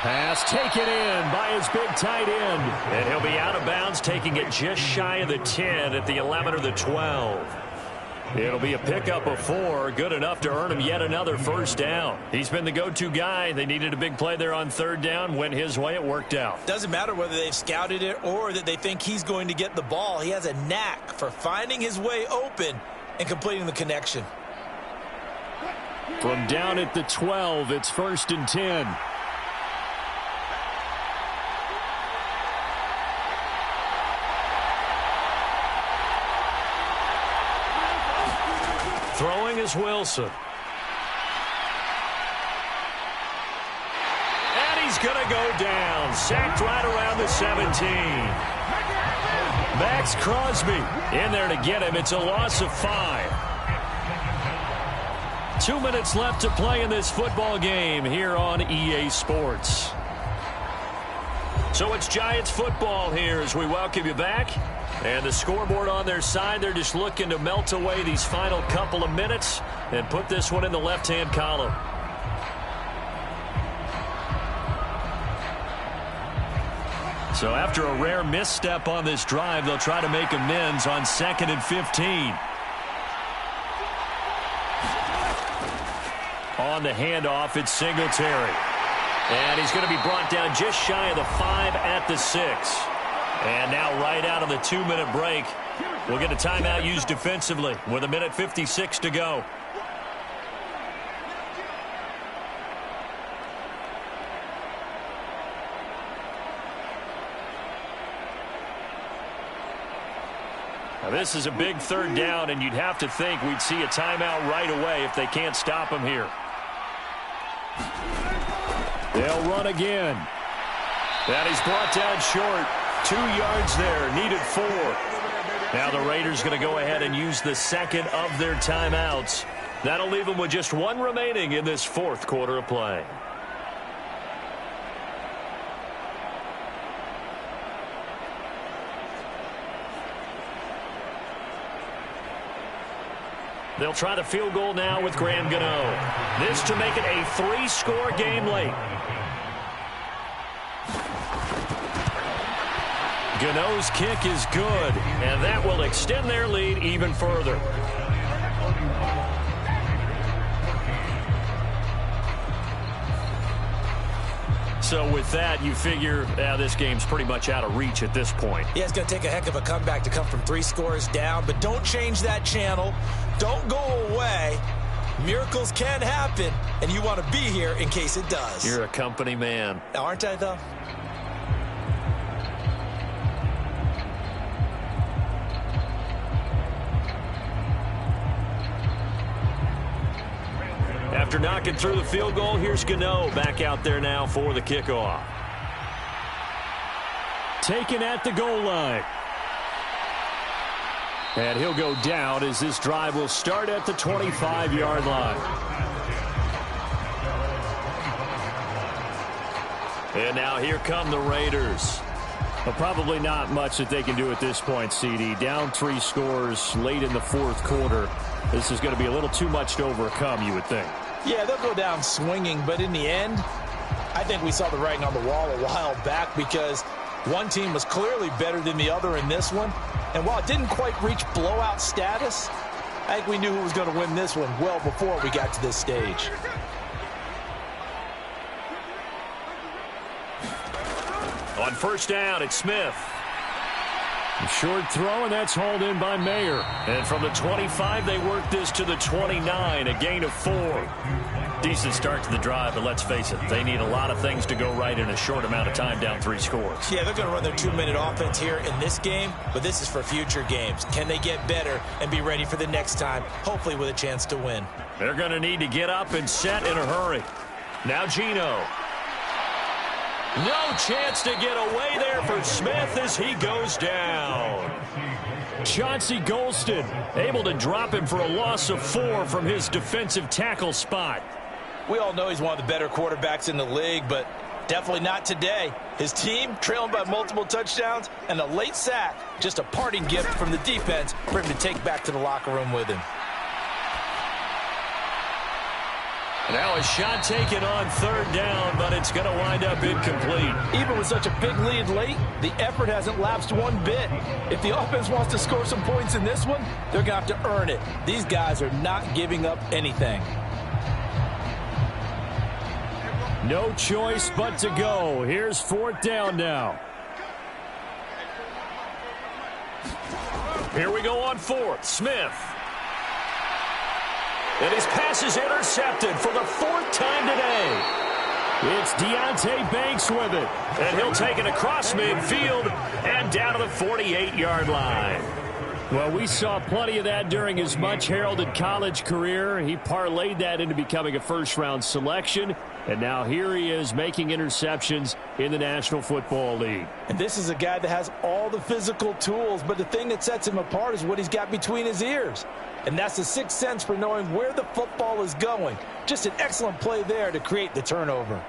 Pass taken in by his big tight end. And he'll be out of bounds, taking it just shy of the 10 at the 11 or the 12. It'll be a pickup of 4, good enough to earn him yet another first down. He's been the go-to guy. They needed a big play there on 3rd down. Went his way, it worked out. Doesn't matter whether they've scouted it or that they think he's going to get the ball. He has a knack for finding his way open and completing the connection. From down at the 12, it's 1st and 10. Throwing is Wilson. he's going to go down. Sacked right around the 17. Max Crosby in there to get him. It's a loss of 5. 2 minutes left to play in this football game here on EA Sports. So it's Giants football here as we welcome you back. And the scoreboard on their side, they're just looking to melt away these final couple of minutes and put this one in the left-hand column. So after a rare misstep on this drive, they'll try to make amends on 2nd and 15. On the handoff, it's Singletary. And he's going to be brought down just shy of the 5 at the 6. And now right out of the 2-minute break, we'll get a timeout used defensively with 1:56 to go. Now this is a big 3rd down, and you'd have to think we'd see a timeout right away if they can't stop him here. They'll run again. And he's brought down short. 2 yards there, needed 4. Now the Raiders going to go ahead and use the 2nd of their timeouts. That'll leave them with just 1 remaining in this 4th quarter of play. They'll try the field goal now with Graham Gano. This to make it a 3-score game late. Gano's kick is good, and that will extend their lead even further. So with that, you figure this game's pretty much out of reach at this point. Yeah, it's going to take a heck of a comeback to come from 3 scores down, but don't change that channel. Don't go away. Miracles can happen, and you want to be here in case it does. You're a company man. Aren't I, though? After knocking through the field goal, here's Gano back out there now for the kickoff. Taken at the goal line. And he'll go down as this drive will start at the 25-yard line. And now here come the Raiders. Well, probably not much that they can do at this point, CD. Down 3 scores late in the 4th quarter. This is going to be a little too much to overcome, you would think. Yeah, they'll go down swinging, but in the end, I think we saw the writing on the wall a while back because one team was clearly better than the other in this one. And while it didn't quite reach blowout status, I think we knew who was going to win this one well before we got to this stage. On 1st down, it's Smith. Short throw, and that's hauled in by Mayer. And from the 25, they work this to the 29, a gain of 4. Decent start to the drive, but let's face it, they need a lot of things to go right in a short amount of time, down 3 scores. Yeah, they're going to run their 2-minute offense here in this game, but this is for future games. Can they get better and be ready for the next time, hopefully with a chance to win? They're going to need to get up and set in a hurry. Now Gino. No chance to get away there for Smith as he goes down. Chauncey Golston able to drop him for a loss of 4 from his defensive tackle spot. We all know he's one of the better quarterbacks in the league, but definitely not today. His team trailing by multiple touchdowns and a late sack, just a parting gift from the defense for him to take back to the locker room with him. Now a shot taken on 3rd down, but it's going to wind up incomplete. Even with such a big lead late, the effort hasn't lapsed one bit. If the offense wants to score some points in this one, they're going to have to earn it. These guys are not giving up anything. No choice but to go. Here's 4th down now. Here we go on 4th. Smith. And his pass is intercepted for the 4th time today. It's Deontay Banks with it. And he'll take it across midfield and down to the 48-yard line. Well, we saw plenty of that during his much-heralded college career. He parlayed that into becoming a first-round selection, and now here he is making interceptions in the National Football League. And this is a guy that has all the physical tools, but the thing that sets him apart is what he's got between his ears. And that's the sixth sense for knowing where the football is going. Just an excellent play there to create the turnover.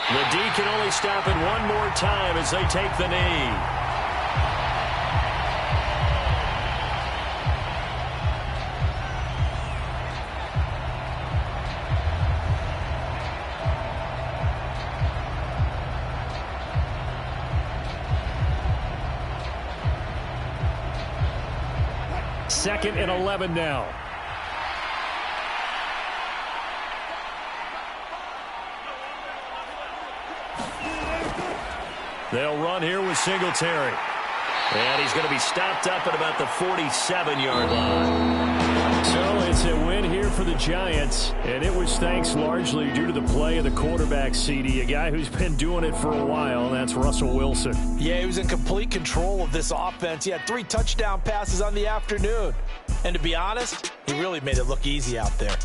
The D can only stop it one more time as they take the knee. Second and 11 now. They'll run here with Singletary. And he's going to be stopped up at about the 47-yard line. So it's a win here for the Giants, and it was thanks largely due to the play of the quarterback, CD, a guy who's been doing it for a while, and that's Russell Wilson. Yeah, he was in complete control of this offense. He had 3 touchdown passes on the afternoon. And to be honest, he really made it look easy out there.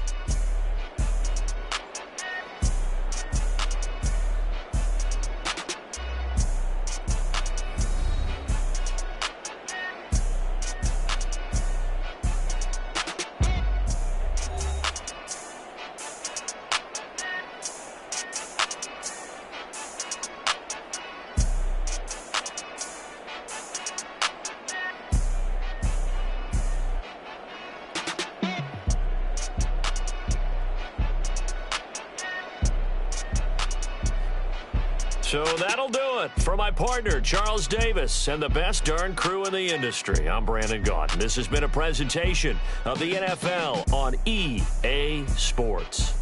So that'll do it for my partner, Charles Davis, and the best darn crew in the industry. I'm Brandon Gaudin. This has been a presentation of the NFL on EA Sports.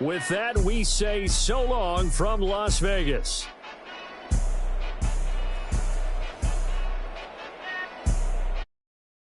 With that, we say so long from Las Vegas.